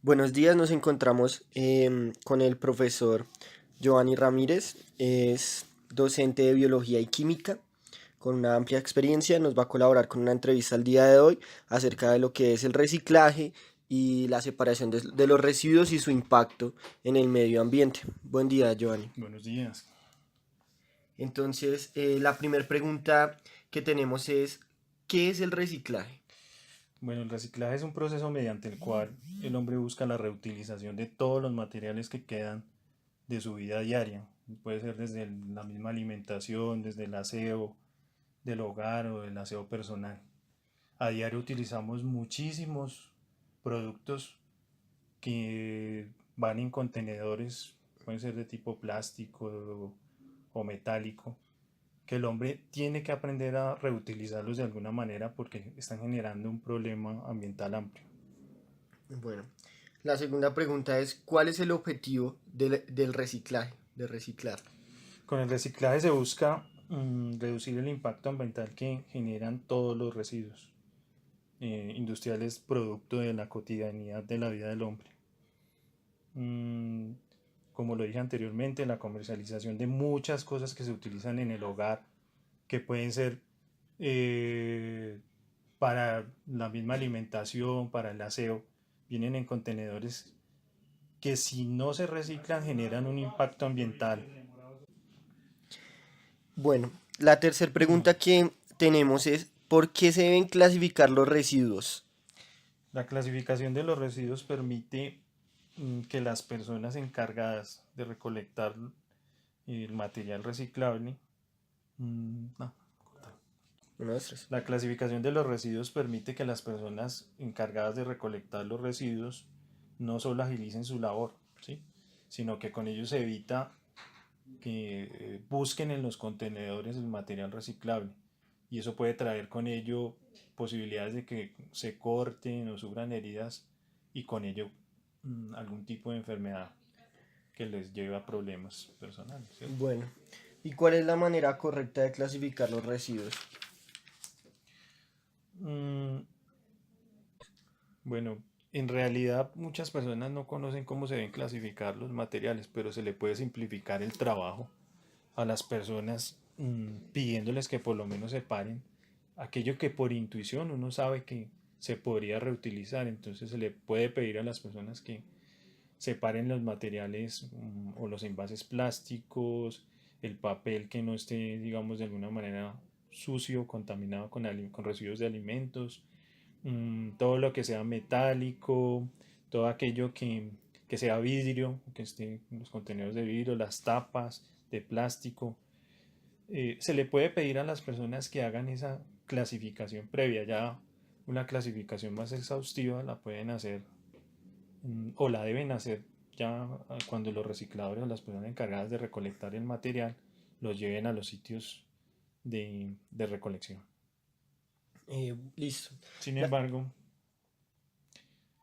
Buenos días, nos encontramos con el profesor Giovanni Ramírez, es docente de biología y química con una amplia experiencia, nos va a colaborar con una entrevista el día de hoy acerca de lo que es el reciclaje y la separación de los residuos y su impacto en el medio ambiente. Buen día, Giovanni. Buenos días. Entonces, la primera pregunta que tenemos es, ¿qué es el reciclaje? Bueno, el reciclaje es un proceso mediante el cual el hombre busca la reutilización de todos los materiales que quedan de su vida diaria. Puede ser desde la misma alimentación, desde el aseo del hogar o el aseo personal. A diario utilizamos muchísimos productos que van en contenedores, pueden ser de tipo plástico o metálico, que el hombre tiene que aprender a reutilizarlos de alguna manera porque están generando un problema ambiental amplio. Bueno, la segunda pregunta es, ¿cuál es el objetivo del reciclaje, de reciclar? Con el reciclaje se busca reducir el impacto ambiental que generan todos los residuos industriales producto de la cotidianidad de la vida del hombre. Mm, Como lo dije anteriormente, la comercialización de muchas cosas que se utilizan en el hogar, que pueden ser eh, para la misma alimentación, para el aseo, vienen en contenedores que si no se reciclan generan un impacto ambiental. Bueno, la tercera pregunta que tenemos es, ¿por qué se deben clasificar los residuos? La clasificación de los residuos permite que las personas encargadas de recolectar el material reciclable, no. Uno, dos, tres. La clasificación de los residuos permite que las personas encargadas de recolectar los residuos no solo agilicen su labor, ¿sí? Sino que con ello se evita que busquen en los contenedores el material reciclable y eso puede traer con ello posibilidades de que se corten o sufran heridas y con ello algún tipo de enfermedad que les lleve a problemas personales, ¿cierto? Bueno, ¿y cuál es la manera correcta de clasificar los residuos? Mm, bueno, en realidad muchas personas no conocen cómo se deben clasificar los materiales, pero se le puede simplificar el trabajo a las personas pidiéndoles que por lo menos separen aquello que por intuición uno sabe que se podría reutilizar. Entonces se le puede pedir a las personas que separen los materiales o los envases plásticos, el papel que no esté, digamos, de alguna manera sucio, contaminado con residuos de alimentos, todo lo que sea metálico, todo aquello que sea vidrio, que esté en los contenedores de vidrio, las tapas de plástico. Se le puede pedir a las personas que hagan esa clasificación previa, ya una clasificación más exhaustiva la pueden hacer o la deben hacer ya cuando los recicladores o las personas encargadas de recolectar el material los lleven a los sitios de recolección. Listo. Sin La- embargo,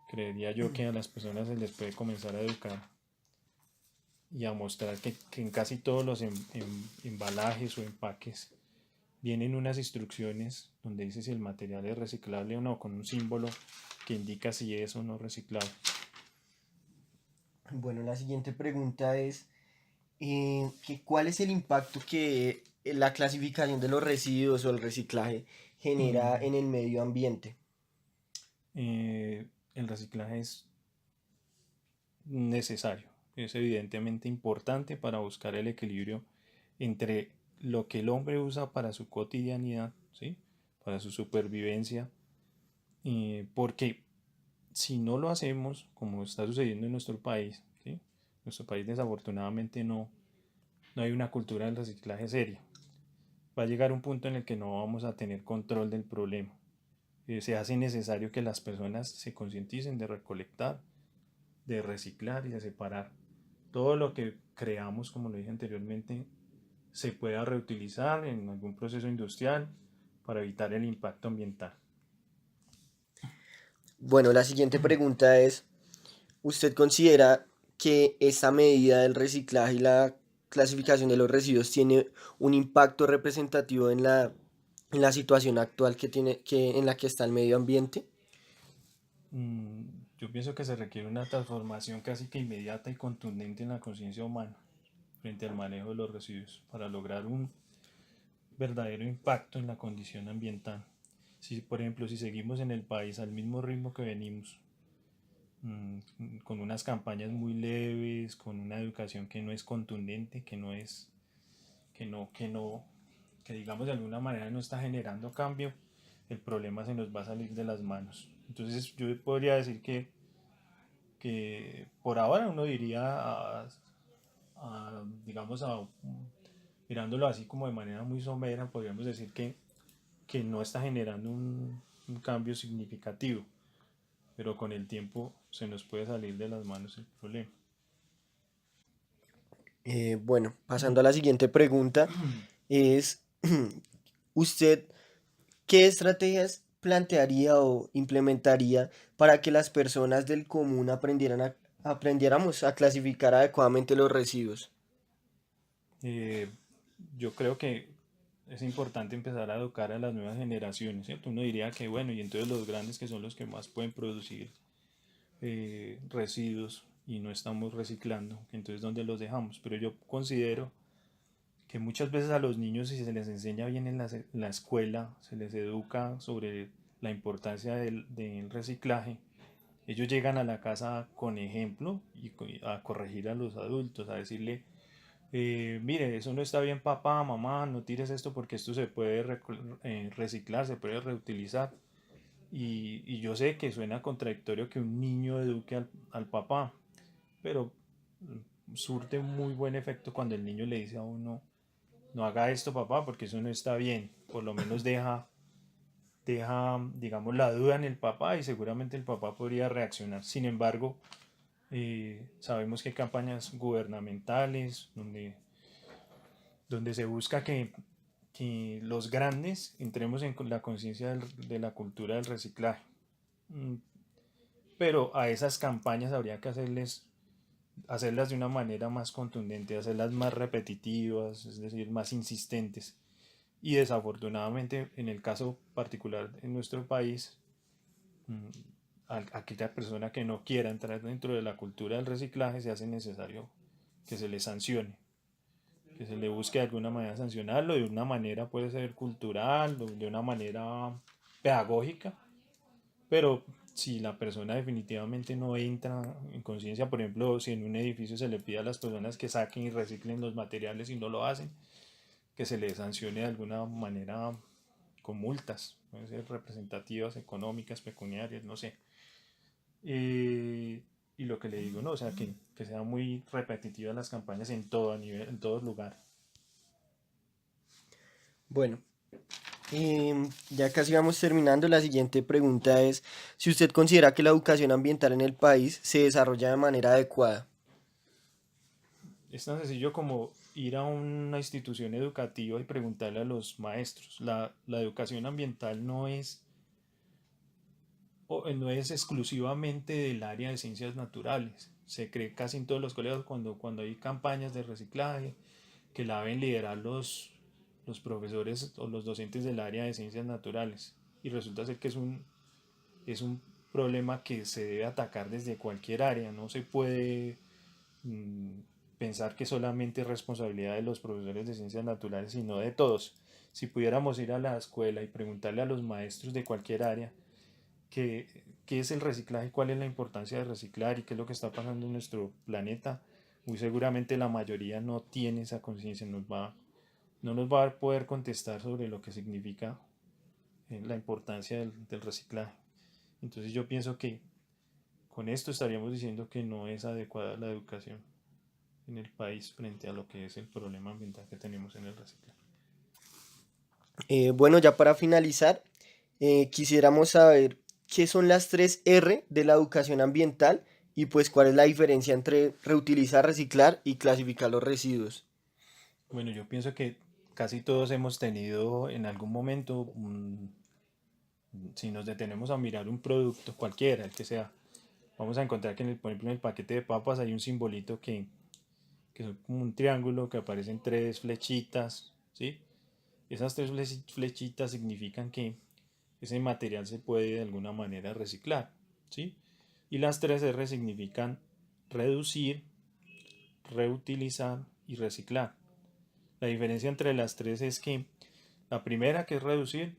creería yo que a las personas se les puede comenzar a educar y a mostrar que en casi todos los embalajes o empaques vienen unas instrucciones donde dice si el material es reciclable o no, con un símbolo que indica si es o no reciclable. bueno, la siguiente pregunta es, ¿cuál es el impacto que la clasificación de los residuos o el reciclaje genera Mm, en el medio ambiente? el reciclaje es necesario, es evidentemente importante para buscar el equilibrio entre lo que el hombre usa para su cotidianidad, ¿sí? Para su supervivencia, porque si no lo hacemos, como está sucediendo en nuestro país, ¿sí? Nuestro país desafortunadamente no hay una cultura del reciclaje seria. Va a llegar un punto en el que no vamos a tener control del problema. Se hace necesario que las personas se concienticen de recolectar, de reciclar y de separar. Todo lo que creamos, como lo dije anteriormente, se pueda reutilizar en algún proceso industrial para evitar el impacto ambiental. Bueno, la siguiente pregunta es, ¿usted considera que esta medida del reciclaje y la clasificación de los residuos tiene un impacto representativo en la situación actual que tiene, en la que está el medio ambiente? Yo pienso que se requiere una transformación casi que inmediata y contundente en la conciencia humana frente al manejo de los residuos para lograr un verdadero impacto en la condición ambiental. Si, por ejemplo, si seguimos en el país al mismo ritmo que venimos, con unas campañas muy leves, con una educación que no es contundente, que no es, que no, que digamos de alguna manera no está generando cambio, el problema se nos va a salir de las manos. Entonces yo podría decir que por ahora uno diría, digamos, mirándolo así como de manera muy somera, podríamos decir que no está generando un cambio significativo, pero con el tiempo se nos puede salir de las manos el problema. Bueno, pasando a la siguiente pregunta, es, ¿usted qué estrategias plantearía o implementaría para que las personas del común aprendiéramos a clasificar adecuadamente los residuos? Eh, yo creo que es importante empezar a educar a las nuevas generaciones, ¿cierto? Uno diría que, bueno, y entonces los grandes que son los que más pueden producir residuos y no estamos reciclando, entonces ¿dónde los dejamos? Pero yo considero que muchas veces a los niños, si se les enseña bien en la escuela, se les educa sobre la importancia del reciclaje, ellos llegan a la casa con ejemplo y a corregir a los adultos, a decirle, mire, eso no está bien papá, mamá, no tires esto porque esto se puede reciclar, se puede reutilizar. Y yo sé que suena contradictorio que un niño eduque al papá, pero surte muy buen efecto cuando el niño le dice a uno, no haga esto papá porque eso no está bien, por lo menos deja, digamos, la duda en el papá y seguramente el papá podría reaccionar. Sin embargo, sabemos que hay campañas gubernamentales donde se busca que los grandes entremos en la conciencia de la cultura del reciclaje. Mm, Pero a esas campañas habría que hacerlas de una manera más contundente, hacerlas más repetitivas, es decir, más insistentes. Y desafortunadamente, en el caso particular en nuestro país, mm, aquella persona que no quiera entrar dentro de la cultura del reciclaje se hace necesario que se le sancione, que se le busque de alguna manera sancionarlo, de una manera puede ser cultural, de una manera pedagógica, pero si la persona definitivamente no entra en conciencia, por ejemplo, si en un edificio se le pide a las personas que saquen y reciclen los materiales y no lo hacen, que se les sancione de alguna manera con multas, pueden ser representativas, económicas, pecuniarias, no sé. Y lo que le digo, no, o sea, que sean muy repetitivas las campañas en todo nivel, en todo lugar. Bueno, ya casi vamos terminando. La siguiente pregunta es si usted considera que la educación ambiental en el país se desarrolla de manera adecuada. Es tan sencillo como ir a una institución educativa y preguntarle a los maestros. La educación ambiental no es exclusivamente del área de ciencias naturales. Se cree casi en todos los colegios cuando hay campañas de reciclaje que la deben liderar los profesores o los docentes del área de ciencias naturales. Y resulta ser que es un problema que se debe atacar desde cualquier área. No se puede mm, pensar que solamente es responsabilidad de los profesores de ciencias naturales, sino de todos. Si pudiéramos ir a la escuela y preguntarle a los maestros de cualquier área qué, qué es el reciclaje, cuál es la importancia de reciclar y qué es lo que está pasando en nuestro planeta, muy seguramente la mayoría no tiene esa conciencia, no nos va a poder contestar sobre lo que significa la importancia del reciclaje. Entonces yo pienso que con esto estaríamos diciendo que no es adecuada la educación en el país frente a lo que es el problema ambiental que tenemos en el reciclaje. Bueno, ya para finalizar, quisiéramos saber qué son las tres R de la educación ambiental y pues cuál es la diferencia entre reutilizar, reciclar y clasificar los residuos. Bueno, yo pienso que casi todos hemos tenido en algún momento, si nos detenemos a mirar un producto, cualquiera, el que sea, vamos a encontrar que, por ejemplo, en el paquete de papas hay un simbolito que es como un triángulo que aparecen tres flechitas, ¿sí? Esas tres flechitas significan que ese material se puede de alguna manera reciclar, ¿sí? Y las tres R significan reducir, reutilizar y reciclar. La diferencia entre las tres es que la primera, que es reducir,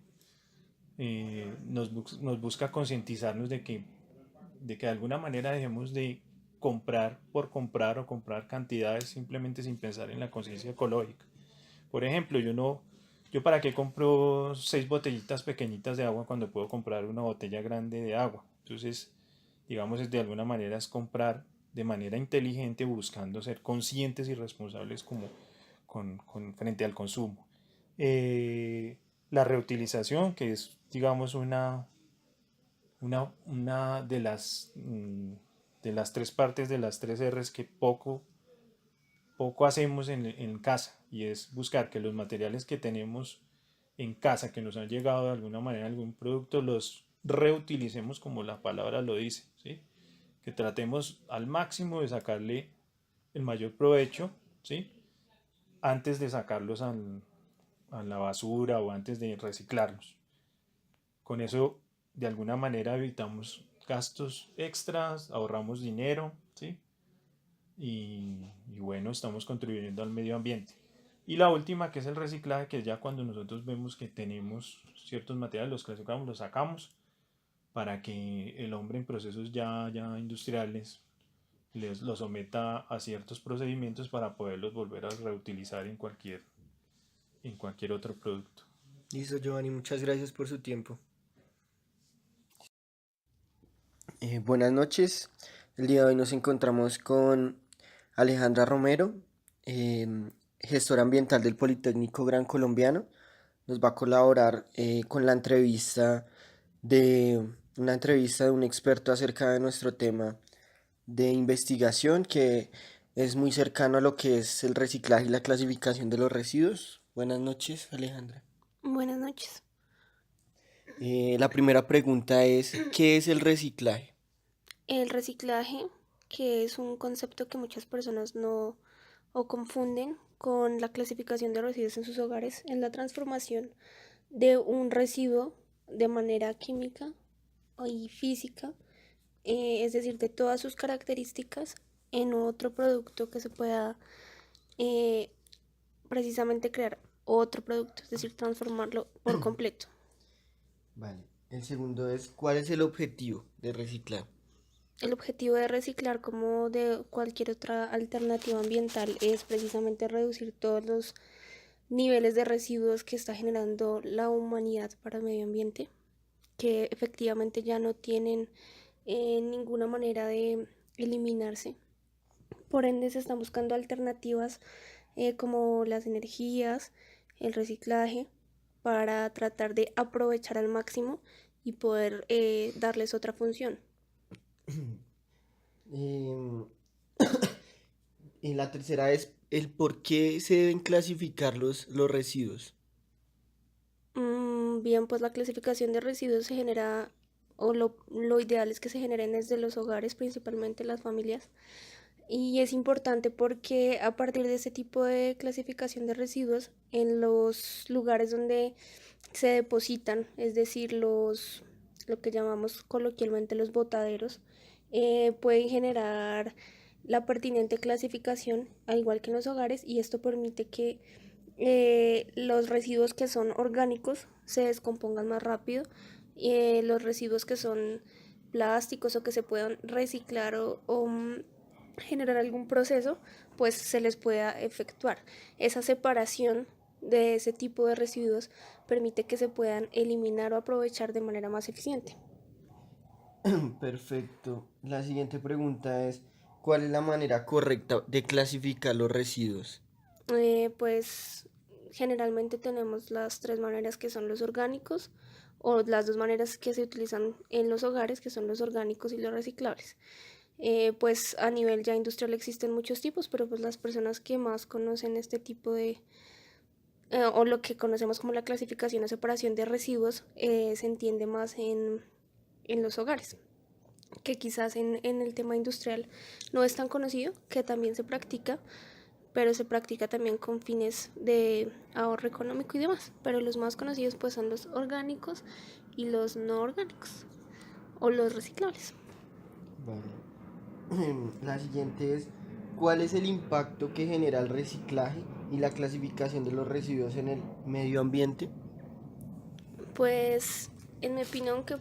nos busca concientizarnos de que de alguna manera dejemos de comprar por comprar o comprar cantidades simplemente sin pensar en la conciencia ecológica. Por ejemplo, yo para qué compro 6 botellitas pequeñitas de agua cuando puedo comprar una botella grande de agua. Entonces, digamos, de alguna manera es comprar de manera inteligente, buscando ser conscientes y responsables como frente al consumo. Eh, la reutilización, que es, digamos, una de las tres partes de las tres R's que poco hacemos en casa, y es buscar que los materiales que tenemos en casa, que nos han llegado de alguna manera algún producto, los reutilicemos como la palabra lo dice, ¿sí? Que tratemos al máximo de sacarle el mayor provecho, ¿sí? Antes de sacarlos a la basura o antes de reciclarlos. Con eso, de alguna manera, evitamos gastos extras, ahorramos dinero, ¿sí? Y bueno, estamos contribuyendo al medio ambiente. Y la última, que es el reciclaje, que es ya cuando nosotros vemos que tenemos ciertos materiales, los clasificamos, los sacamos, para que el hombre en procesos ya industriales los someta a ciertos procedimientos para poderlos volver a reutilizar en cualquier otro producto. Listo, Giovanni, muchas gracias por su tiempo. Buenas noches. El día de hoy nos encontramos con Alejandra Romero, gestora ambiental del Politécnico Gran Colombiano. Nos va a colaborar con la entrevista una entrevista de un experto acerca de nuestro tema de investigación, que es muy cercano a lo que es el reciclaje y la clasificación de los residuos. Buenas noches, Alejandra. Buenas noches. La primera pregunta es, ¿qué es el reciclaje? El reciclaje, que es un concepto que muchas personas no o confunden con la clasificación de residuos en sus hogares, es la transformación de un residuo de manera química y física, es decir, de todas sus características, en otro producto que se pueda eh, precisamente crear otro producto, es decir, transformarlo por completo. Vale. El segundo es, ¿cuál es el objetivo de reciclar? El objetivo de reciclar, como de cualquier otra alternativa ambiental, es precisamente reducir todos los niveles de residuos que está generando la humanidad para el medio ambiente, que efectivamente ya no tienen ninguna manera de eliminarse. Por ende, se están buscando alternativas como las energías, el reciclaje, para tratar de aprovechar al máximo y poder darles otra función. Em, y la tercera es el por qué se deben clasificar los residuos. Bien, pues la clasificación de residuos se genera, o lo ideal es que se generen desde los hogares, principalmente las familias. Y es importante porque a partir de ese tipo de clasificación de residuos, en los lugares donde se depositan, es decir, lo que llamamos coloquialmente los botaderos, pueden generar la pertinente clasificación, al igual que en los hogares, y esto permite que los residuos que son orgánicos se descompongan más rápido, y los residuos que son plásticos o que se puedan reciclar o generar algún proceso, pues se les pueda efectuar. Esa separación de ese tipo de residuos permite que se puedan eliminar o aprovechar de manera más eficiente. Perfecto. La siguiente pregunta es, ¿cuál es la manera correcta de clasificar los residuos? Pues generalmente tenemos las tres maneras, que son los orgánicos, o las dos maneras que se utilizan en los hogares, que son los orgánicos y los reciclables. Pues a nivel ya industrial existen muchos tipos, pero pues las personas que más conocen este tipo o lo que conocemos como la clasificación o separación de residuos, se entiende más en los hogares, que quizás en el tema industrial no es tan conocido, que también se practica, pero se practica también con fines de ahorro económico y demás. Pero los más conocidos pues son los orgánicos y los no orgánicos, o los reciclables. Vale. La siguiente es, ¿cuál es el impacto que genera el reciclaje y la clasificación de los residuos en el medio ambiente? Pues en mi opinión que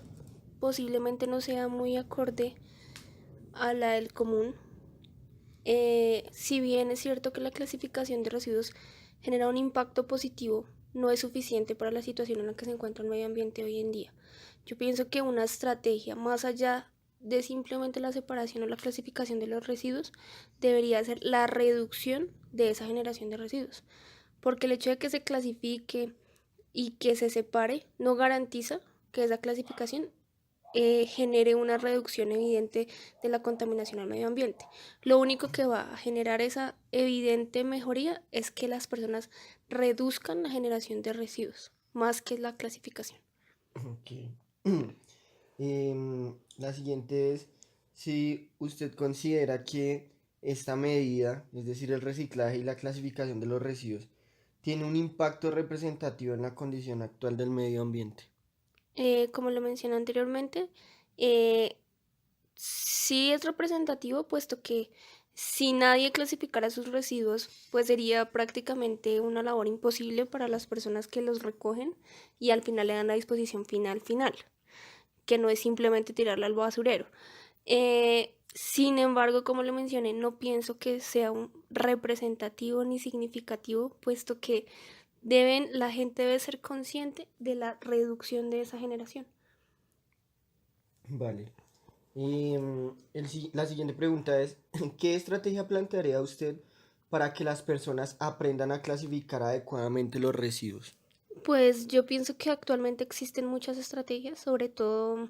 posiblemente no sea muy acorde a la del común. Si bien es cierto que la clasificación de residuos genera un impacto positivo, no es suficiente para la situación en la que se encuentra el medio ambiente hoy en día. Yo pienso que una estrategia más allá de simplemente la separación o la clasificación de los residuos debería ser la reducción de esa generación de residuos, porque el hecho de que se clasifique y que se separe no garantiza que esa clasificación genere una reducción evidente de la contaminación al medio ambiente. Lo único que va a generar esa evidente mejoría es que las personas reduzcan la generación de residuos, más que la clasificación. Ok. La siguiente es si usted considera que esta medida, es decir, el reciclaje y la clasificación de los residuos, tiene un impacto representativo en la condición actual del medio ambiente. Como lo mencioné anteriormente, eh, sí es representativo, puesto que si nadie clasificara sus residuos, pues sería prácticamente una labor imposible para las personas que los recogen y al final le dan la disposición final, que no es simplemente tirarla al basurero. Sin embargo, como le mencioné, no pienso que sea un representativo ni significativo, puesto que la gente debe ser consciente de la reducción de esa generación. Vale. La siguiente pregunta es, ¿qué estrategia plantearía usted para que las personas aprendan a clasificar adecuadamente los residuos? Pues yo pienso que actualmente existen muchas estrategias, sobre todo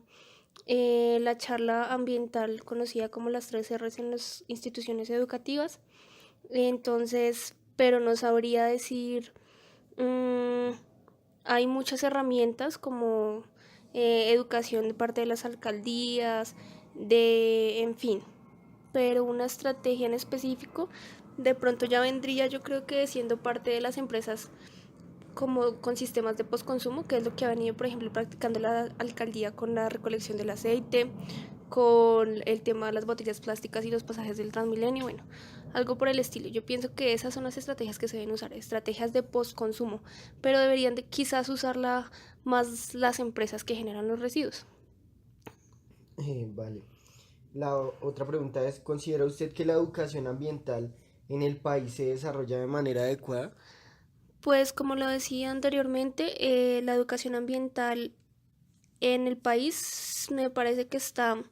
la charla ambiental conocida como las 3 R's en las instituciones educativas. Entonces, pero no sabría decir, mm, hay muchas herramientas como educación de parte de las alcaldías, en fin, pero una estrategia en específico de pronto ya vendría, yo creo que siendo parte de las empresas como con sistemas de postconsumo, que es lo que ha venido, por ejemplo, practicando la alcaldía con la recolección del aceite, con el tema de las botellas plásticas y los pasajes del Transmilenio, bueno, algo por el estilo. Yo pienso que esas son las estrategias que se deben usar, estrategias de postconsumo, pero deberían de quizás usarla más las empresas que generan los residuos. Vale. Otra pregunta es, ¿considera usted que la educación ambiental en el país se desarrolla de manera adecuada? Pues como lo decía anteriormente, la educación ambiental en el país me parece que está,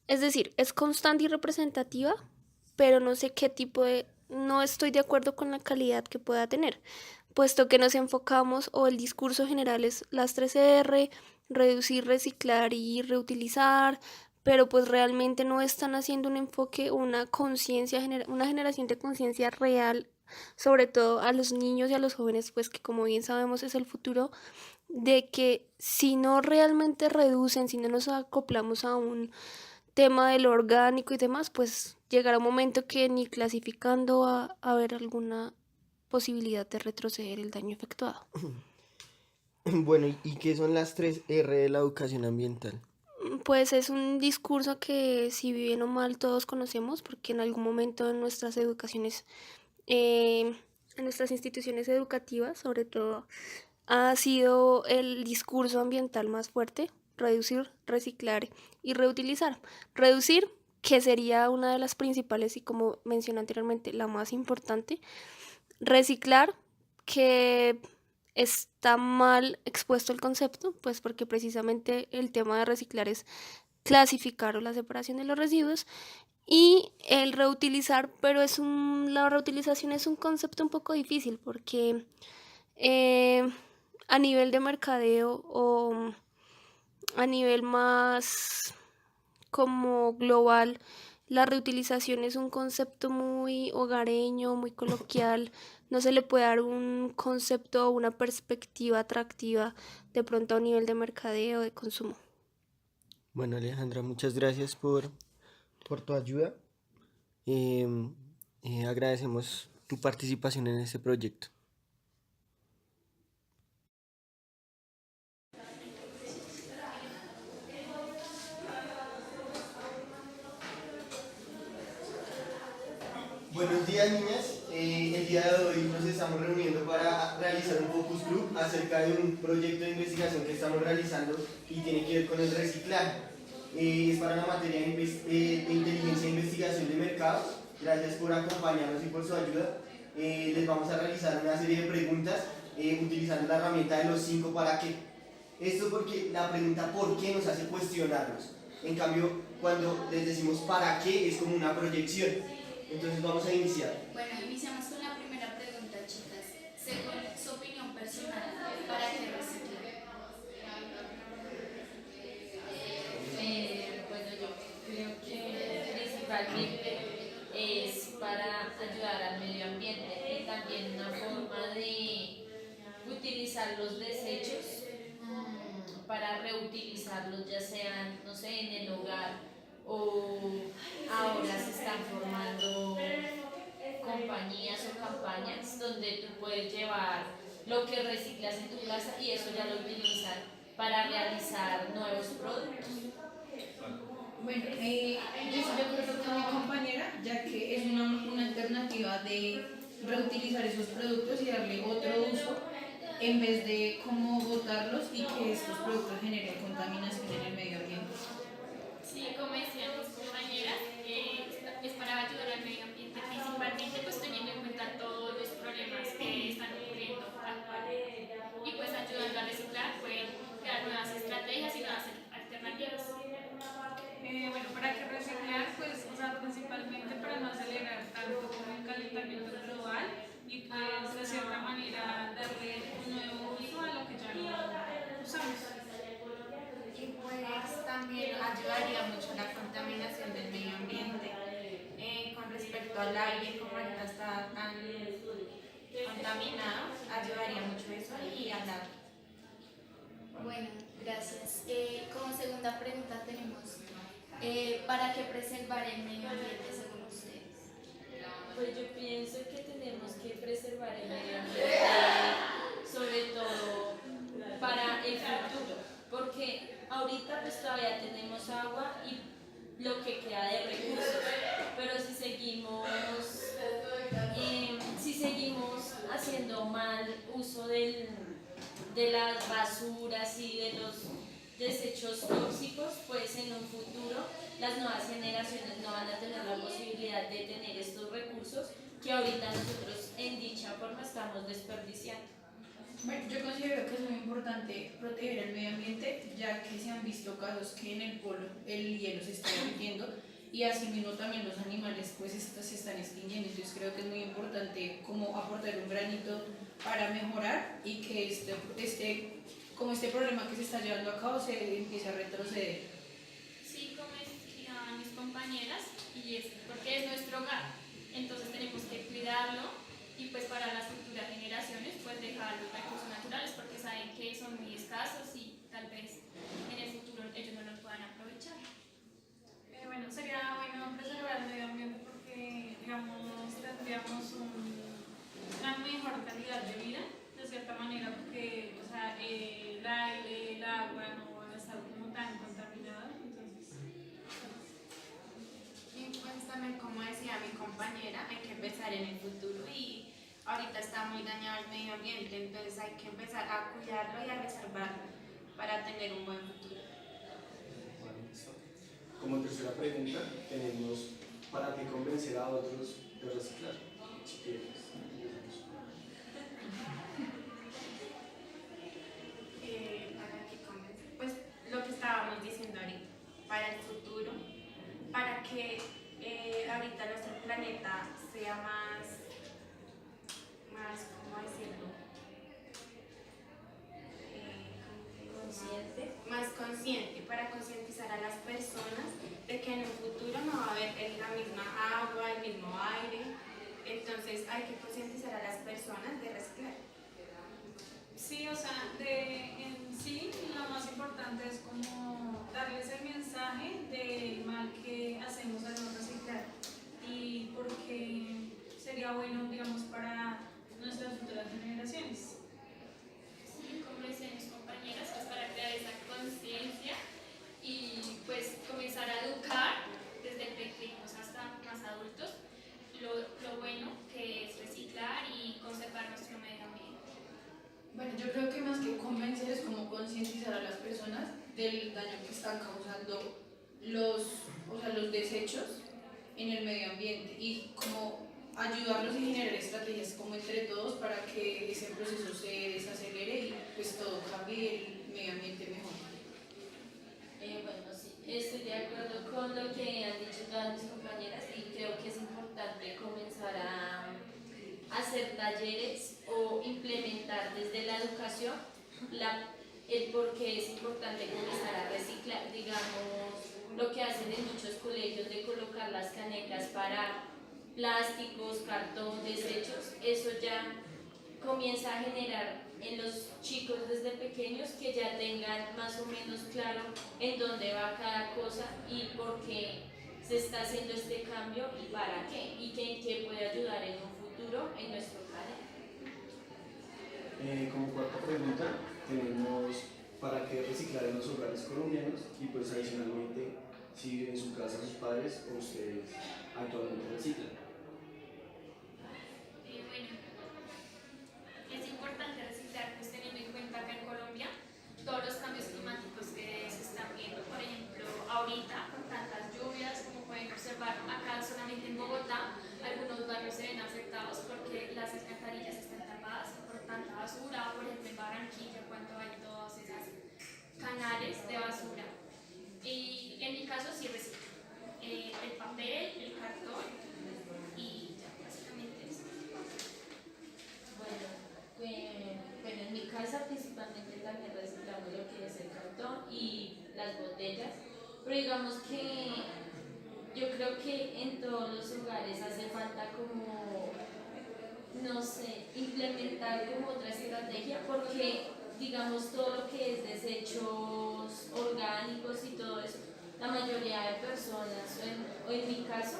es decir, es constante y representativa, pero no sé qué tipo de, no estoy de acuerdo con la calidad que pueda tener, puesto que nos enfocamos o el discurso general es las 3R, reducir, reciclar y reutilizar, pero pues realmente no están haciendo un enfoque, una conciencia, una generación de conciencia real, sobre todo a los niños y a los jóvenes, pues que como bien sabemos es el futuro, de que si no realmente reducen, si no nos acoplamos a un tema de lo orgánico y demás, pues llegará un momento que ni clasificando va a haber alguna posibilidad de retroceder el daño efectuado. Bueno, ¿y qué son las 3R de la educación ambiental? Pues es un discurso que si bien o mal todos conocemos, porque en algún momento en nuestras educaciones, en nuestras instituciones educativas, sobre todo, ha sido el discurso ambiental más fuerte: reducir, reciclar y reutilizar. Reducir, que sería una de las principales y como mencioné anteriormente, la más importante. Reciclar, que está mal expuesto el concepto, pues porque precisamente el tema de reciclar es clasificar o la separación de los residuos. Y el reutilizar, pero la reutilización es un concepto un poco difícil porque eh, a nivel de mercadeo o a nivel más como global, la reutilización es un concepto muy hogareño, muy coloquial. No se le puede dar un concepto o una perspectiva atractiva de pronto a un nivel de mercadeo, de consumo. Bueno, Alejandra, muchas gracias por tu ayuda. Em, Agradecemos tu participación en este proyecto. días, niñas. El día de hoy nos estamos reuniendo para realizar un focus group acerca de un proyecto de investigación que estamos realizando y tiene que ver con el reciclaje. Es para la materia de inteligencia e investigación de mercados. Gracias por acompañarnos y por su ayuda. Les vamos a realizar una serie de preguntas utilizando la herramienta de los 5 para qué. Esto porque la pregunta ¿por qué? Nos hace cuestionarnos. En cambio, cuando les decimos ¿para qué? Es como una proyección. Entonces vamos a iniciar. Bueno, iniciamos con la primera pregunta, chicas. Según su opinión personal, ¿para qué reciclar? Bueno, yo creo que principalmente es para ayudar al medio ambiente y también una forma de utilizar los desechos para reutilizarlos, ya sean, no sé, en el hogar o ahora se están formando compañías o campañas donde tú puedes llevar lo que reciclas en tu casa y eso ya lo utilizan para realizar nuevos productos. Bueno, yo estoy de acuerdo con mi compañera, ya que es una alternativa de reutilizar esos productos y darle otro uso en vez de cómo botarlos y que estos productos generen contaminación en el medio ambiente. Sí, como decían mis compañeras, es para ayudar al medio ambiente, principalmente pues teniendo en cuenta todos los problemas que están ocurriendo actualmente. Y pues ayudando a reciclar, pueden crear nuevas estrategias y nuevas alternativas. Bueno, ¿para qué reciclar? Pues, o sea, principalmente para no acelerar tanto como el calentamiento global y pues de cierta manera darle un nuevo uso a lo que ya no usamos. Y pues también ayudaría mucho la contaminación del medio ambiente. Con respecto al aire, como ahorita está tan contaminado, ayudaría mucho eso y al agua. Bueno, gracias. Como segunda pregunta tenemos, ¿para qué preservar el medio ambiente según ustedes? Pues yo pienso que tenemos que preservar el medio ambiente, sobre todo para el futuro, porque ahorita pues todavía tenemos agua y lo que queda de recursos, pero si seguimos haciendo mal uso de las basuras y de los desechos tóxicos, pues en un futuro las nuevas generaciones no van a tener la posibilidad de tener estos recursos que ahorita nosotros en dicha forma estamos desperdiciando. Bueno, yo considero que es muy importante proteger el medio ambiente, ya que se han visto casos que en el polo el hielo se está derritiendo y asimismo también los animales pues se están extinguiendo. Entonces creo que es muy importante como aportar un granito para mejorar y que como este problema que se está llevando a cabo se empiece a retroceder. Sí, como decían mis compañeras, y es porque es nuestro hogar, entonces tenemos que cuidarlo y pues para las futuras generaciones pues dejar los recursos naturales porque saben que son muy escasos y tal vez en el futuro ellos no los puedan aprovechar. Bueno, sería bueno preservar el medio ambiente porque, digamos, tendríamos una mejor calidad de vida, de cierta manera, porque, o sea, el aire, el agua no van a estar como tan contaminados, entonces... Y pues también, como decía mi compañera, hay que empezar en el futuro y ahorita está muy dañado el medio ambiente, entonces hay que empezar a cuidarlo y a reservarlo para tener un buen futuro. Como tercera pregunta tenemos ¿para qué convencer a otros de reciclar? Si quieres. Para que convencer, pues lo que estábamos diciendo ahorita, para el futuro, para que ahorita nuestro planeta sea ¿cómo decirlo? Más consciente, para concientizar a las personas de que en el futuro no va a haber la misma agua, el mismo aire, entonces hay que concientizar a las personas de reciclar. Sí, o sea, en sí lo más importante es como darles el mensaje del mal que hacemos al no reciclar y porque sería bueno, digamos, para nuestras futuras generaciones. Sí, como decían mis compañeras, pues para crear esa conciencia y pues comenzar a educar desde pequeños hasta más adultos lo bueno concientizar a las personas del daño que están causando los desechos en el medio ambiente y como ayudarlos y generar estrategias como entre todos para que ese proceso se desacelere y pues todo cambie y el medio ambiente mejore. Bueno, sí, estoy de acuerdo con lo que han dicho todas mis compañeras y creo que es importante comenzar a hacer talleres o implementar desde la educación el por qué es importante comenzar a reciclar, digamos, lo que hacen en muchos colegios de colocar las canecas para plásticos, cartón, desechos, eso ya comienza a generar en los chicos desde pequeños que ya tengan más o menos claro en dónde va cada cosa y por qué se está haciendo este cambio y para qué, y que en qué puede ayudar en un futuro en nuestro planeta. Como cuarta pregunta, tenemos para qué reciclar en los hogares colombianos y pues adicionalmente si viven en su casa sus padres o ustedes actualmente reciclan. Bueno, es importante reciclar, pues teniendo en cuenta que en Colombia todos los cambios climáticos que se están viendo, por ejemplo, ahorita con tantas lluvias, como pueden observar acá solamente en Bogotá, algunos barrios se ven afectados porque las alcantarillas están tapadas por tanta basura, por ejemplo en Barranquilla cuando hay todos esos canales de basura. Y en mi caso sí reciclo el papel, el cartón y ya básicamente eso. Bueno, en mi casa principalmente también reciclamos lo que es el cartón y las botellas, pero digamos que yo creo que en todos los hogares hace falta como, no sé, implementar como otra estrategia porque digamos todo lo que es desechos orgánicos y todo eso, la mayoría de personas, o en mi caso,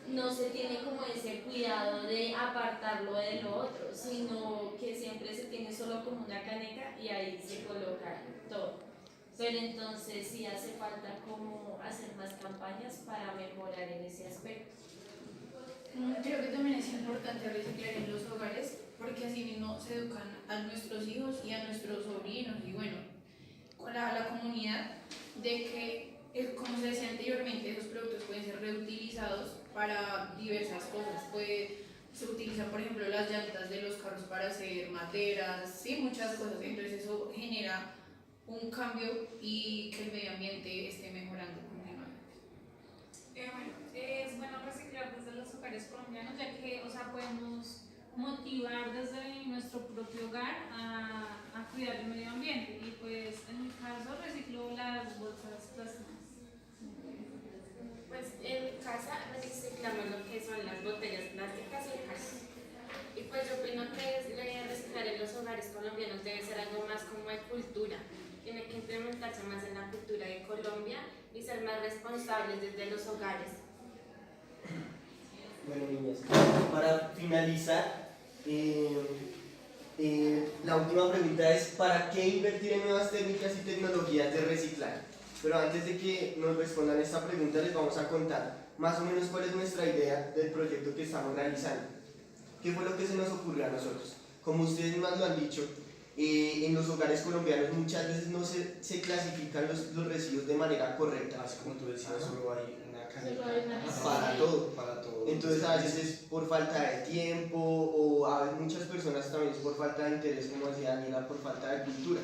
no se tiene como ese cuidado de apartarlo de lo otro, sino que siempre se tiene solo como una caneca y ahí se coloca todo. Pero entonces sí hace falta como hacer más campañas para mejorar en ese aspecto. Creo que también es importante reciclar en los hogares porque así mismo se educan a nuestros hijos y a nuestros sobrinos y bueno, con la comunidad de que, como se decía anteriormente, esos productos pueden ser reutilizados para diversas cosas. Se utilizan, por ejemplo, las llantas de los carros para hacer materas, sí, muchas cosas. Entonces eso genera un cambio y que el medio ambiente esté mejorando continuamente. Bueno, es bueno reciclar desde los hogares colombianos, ya que, podemos motivar desde nuestro propio hogar a cuidar el medio ambiente. Y pues, en mi caso, reciclo las bolsas plásticas. Pues en mi casa reciclamos lo que son las botellas plásticas y el cartón. Y pues yo opino que reciclar en los hogares colombianos debe ser algo más como de cultura. Tiene que implementarse más en la cultura de Colombia y ser más responsables desde los hogares. Bueno, niñas, para finalizar, la última pregunta es: ¿para qué invertir en nuevas técnicas y tecnologías de reciclaje? Pero antes de que nos respondan esta pregunta, les vamos a contar más o menos cuál es nuestra idea del proyecto que estamos realizando. ¿Qué fue lo que se nos ocurrió a nosotros? Como ustedes más lo han dicho, en los hogares colombianos muchas veces no se clasifican los residuos de manera correcta. Así como tú decías, solo hay una caneca Para todo. para todo. Entonces a veces es por falta de tiempo o a veces muchas personas también es por falta de interés, como decía Daniela, por falta de cultura.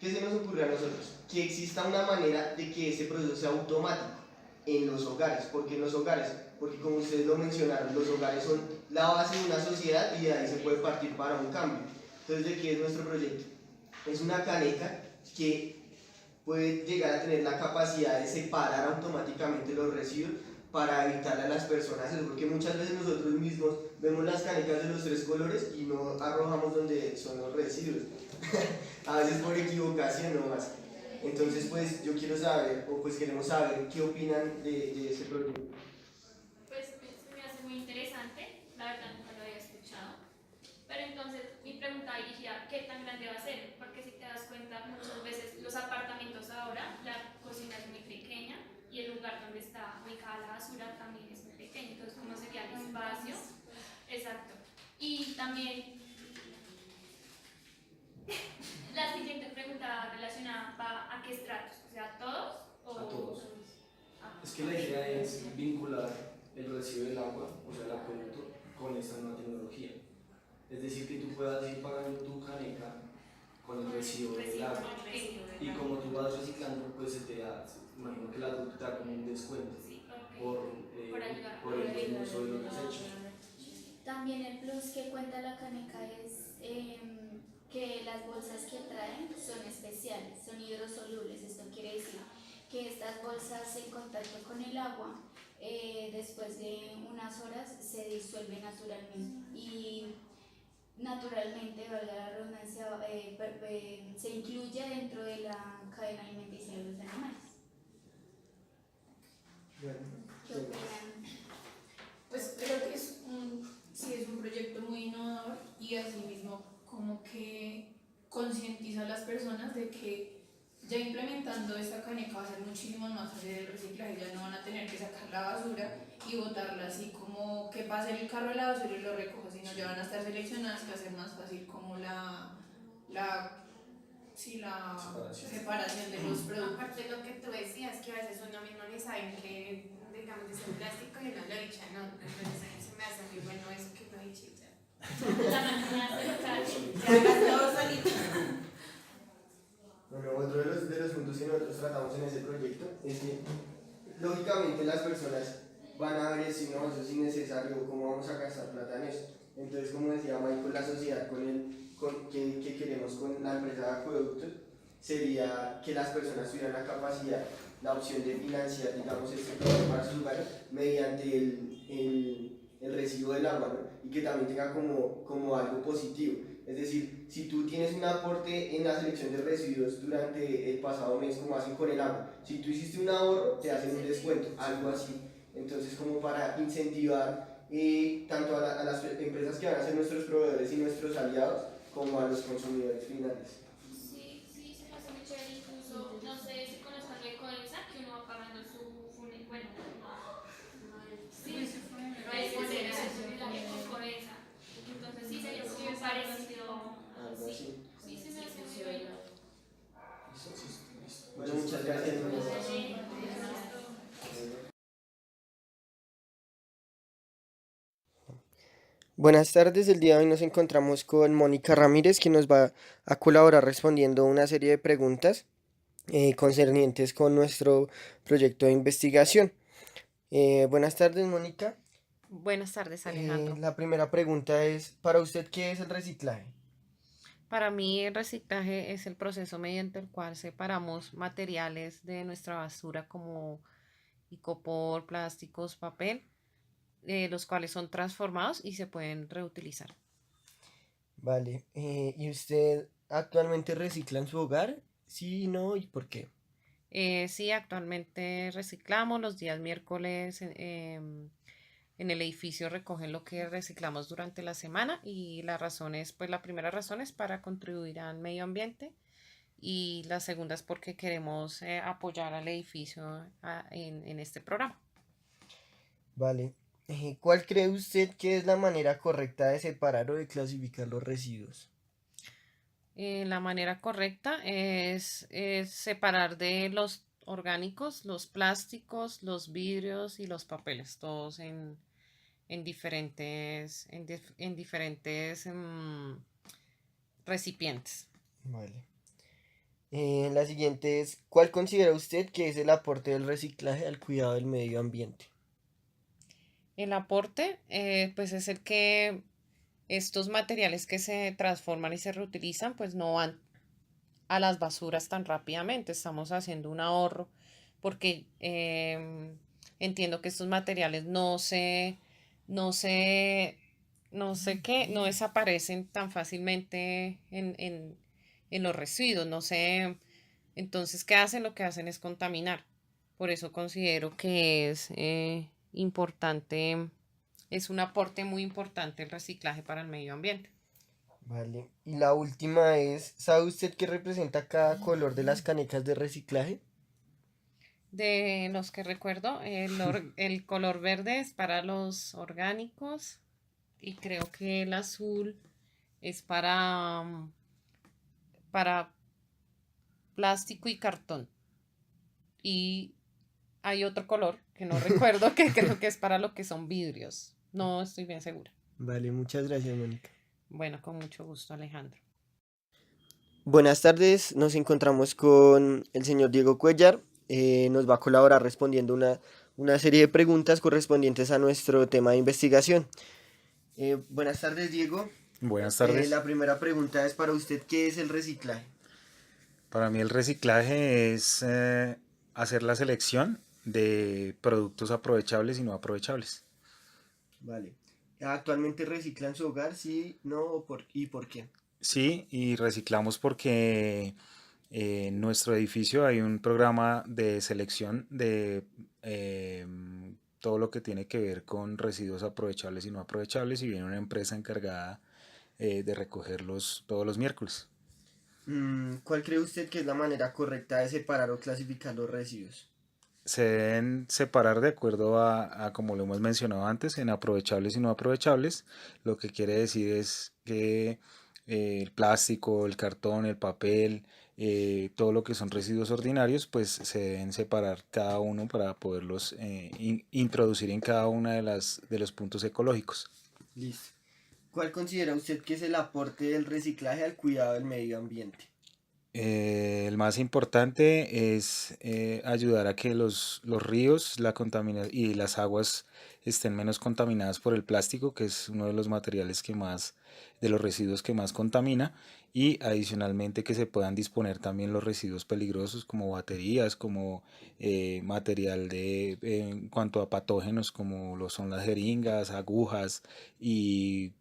¿Qué se nos ocurrió a nosotros? Que exista una manera de que ese proceso sea automático en los hogares. ¿Por qué en los hogares? Porque como ustedes lo mencionaron, los hogares son la base de una sociedad y de ahí se puede partir para un cambio. Entonces, ¿de qué es nuestro proyecto? Es una caneca que puede llegar a tener la capacidad de separar automáticamente los residuos para evitarle a las personas eso, porque muchas veces nosotros mismos vemos las canecas de los 3 colores y no arrojamos donde son los residuos, a veces por equivocación nomás. Entonces pues yo quiero saber, o pues queremos saber qué opinan de este proyecto. Pues me hace muy interesante, la verdad nunca lo había escuchado. Pero entonces mi pregunta dirigida: ¿qué tan grande va a ser? Porque si te das cuenta, muchas veces los apartamentos ahora, la cocina es muy pequeña y el lugar donde está ubicada la basura también es muy pequeño. Entonces, ¿cómo sería el espacio? Exacto. Y también la siguiente pregunta relacionada qué estratos? O sea, ¿a todos? O... A todos. Ah, Es que la idea es vincular el recibo del agua, o sea, el acueducto, con esta nueva tecnología. Es decir, que tú puedas ir pagando tu caneca con el recibo del agua. Y como tú vas reciclando, pues se te da, imagino que la adulta te da como un descuento sí, ok. por, ayudar. por el buen uso de los desechos. También el plus que cuenta la caneca es que las bolsas que traen son especiales, son hidrosolubles. Esto quiere decir que estas bolsas en contacto con el agua, después de unas horas se disuelven naturalmente y naturalmente, valga la redundancia, se incluye dentro de la cadena alimenticia de los animales. Bueno, ¿Qué opinan? Pues creo que sí es un proyecto muy innovador y asimismo como que concientiza a las personas de que ya implementando esta caneca va a ser muchísimo más fácil el reciclaje, ya no van a tener que sacar la basura y botarla así como que pase el carro de la basura y lo recoja, sino ya van a estar seleccionadas, que va a ser más fácil como la separación de los productos. Aparte de lo que tú decías, que a veces uno mismo ni sabe que, digamos, es un plástico y uno lo echa, ¿no? Entonces a mí se me hace muy bueno eso que lo eché ya. La máquina de local. Ya hagas todo solito. Bueno, otro de los puntos que nosotros tratamos en ese proyecto es que, lógicamente, las personas van a ver si no, eso es innecesario, cómo vamos a gastar plata en eso. Entonces, como decía Michael, la sociedad que queremos con la empresa de acueductos sería que las personas tuvieran la capacidad, la opción de financiar, digamos, este proyecto para sus hogares mediante el recibo del agua, ¿no? Y que también tenga como algo positivo. Es decir, si tú tienes un aporte en la selección de residuos durante el pasado mes, como hacen con el agua, si tú hiciste un ahorro, te hacen un descuento, algo así. Entonces, como para incentivar tanto a las empresas que van a ser nuestros proveedores y nuestros aliados, como a los consumidores finales. Sí, se me hace muy chévere, incluso, no sé si conozcan de Codensa, que uno va pagando su bueno, sí, es funerario con Codensa. Entonces sí sería como parecido. Algo así. Sí, se me hace muy bueno. Bueno, muchas gracias. Buenas tardes, el día de hoy nos encontramos con Mónica Ramírez, que nos va a colaborar respondiendo una serie de preguntas concernientes con nuestro proyecto de investigación. Buenas tardes, Mónica. Buenas tardes, Alejandro. La primera pregunta es, ¿para usted qué es el reciclaje? Para mí el reciclaje es el proceso mediante el cual separamos materiales de nuestra basura como icopor, plásticos, papel, los cuales son transformados y se pueden reutilizar. Vale, ¿y usted actualmente recicla en su hogar? Sí, no, ¿y por qué? Sí, actualmente reciclamos los días miércoles. En el edificio recogen lo que reciclamos durante la semana y la razón es, pues la primera razón es para contribuir al medio ambiente y la segunda es porque queremos apoyar al edificio en este programa. Vale, ¿cuál cree usted que es la manera correcta de separar o de clasificar los residuos? La manera correcta es separar de los orgánicos, los plásticos, los vidrios y los papeles, todos en diferentes recipientes. Vale. La siguiente es, ¿cuál considera usted que es el aporte del reciclaje al cuidado del medio ambiente? El aporte, pues es el que estos materiales que se transforman y se reutilizan, pues no van a las basuras tan rápidamente. Estamos haciendo un ahorro porque entiendo que estos materiales no desaparecen tan fácilmente en los residuos, no sé. Entonces, ¿qué hacen? Lo que hacen es contaminar. Por eso considero que es importante, es un aporte muy importante el reciclaje para el medio ambiente. Vale, y la última es, ¿sabe usted qué representa cada color de las canecas de reciclaje? De los que recuerdo, el color verde es para los orgánicos y creo que el azul es para plástico y cartón. Y hay otro color que no recuerdo, que creo que es para lo que son vidrios. No estoy bien segura. Vale, muchas gracias, Mónica. Bueno, con mucho gusto, Alejandro. Buenas tardes, nos encontramos con el señor Diego Cuellar. Nos va a colaborar respondiendo una serie de preguntas correspondientes a nuestro tema de investigación. Buenas tardes, Diego. Buenas tardes. La primera pregunta es para usted, ¿qué es el reciclaje? Para mí el reciclaje es hacer la selección de productos aprovechables y no aprovechables. Vale. ¿Actualmente reciclan su hogar? Sí, no, ¿y por qué? Sí, y reciclamos porque en nuestro edificio hay un programa de selección de todo lo que tiene que ver con residuos aprovechables y no aprovechables, y viene una empresa encargada de recogerlos todos los miércoles. ¿Cuál cree usted que es la manera correcta de separar o clasificar los residuos? Se deben separar de acuerdo a, como lo hemos mencionado antes, en aprovechables y no aprovechables. Lo que quiere decir es que el plástico, el cartón, el papel, todo lo que son residuos ordinarios, pues se deben separar cada uno para poderlos introducir en cada uno de los puntos ecológicos. Listo. ¿Cuál considera usted que es el aporte del reciclaje al cuidado del medio ambiente? El más importante es ayudar a que los ríos y las aguas estén menos contaminadas por el plástico, que es uno de los materiales de los residuos que más contamina, y adicionalmente que se puedan disponer también los residuos peligrosos como baterías, como material en cuanto a patógenos como lo son las jeringas, agujas y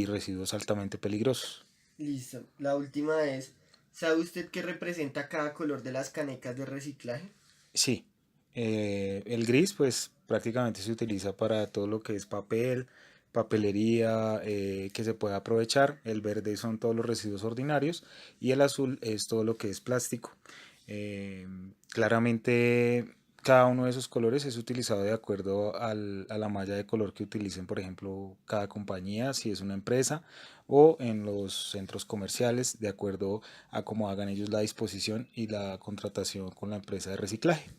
residuos altamente peligrosos. Listo. La última es, ¿sabe usted qué representa cada color de las canecas de reciclaje? Sí, el gris pues prácticamente se utiliza para todo lo que es papel, papelería que se puede aprovechar. El verde son todos los residuos ordinarios y el azul es todo lo que es plástico. Claramente cada uno de esos colores es utilizado de acuerdo a la malla de color que utilicen, por ejemplo, cada compañía, si es una empresa, o en los centros comerciales, de acuerdo a cómo hagan ellos la disposición y la contratación con la empresa de reciclaje.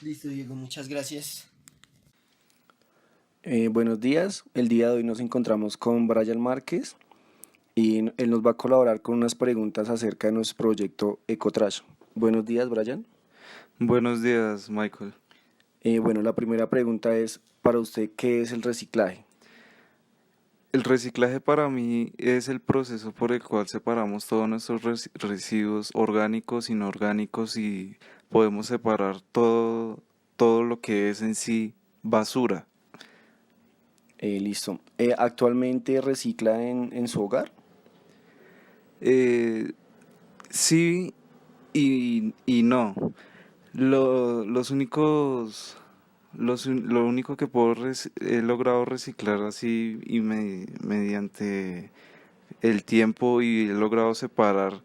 Listo, Diego, muchas gracias. Buenos días, el día de hoy nos encontramos con Brian Márquez y él nos va a colaborar con unas preguntas acerca de nuestro proyecto Ecotrash. Buenos días, Brian. Buenos días, Michael. Bueno, la primera pregunta es, para usted, ¿qué es el reciclaje? El reciclaje para mí es el proceso por el cual separamos todos nuestros residuos orgánicos, inorgánicos, y podemos separar todo lo que es en sí basura. Listo. ¿Actualmente recicla en su hogar? Sí y no. Lo único que he logrado reciclar así y mediante el tiempo, y he logrado separar,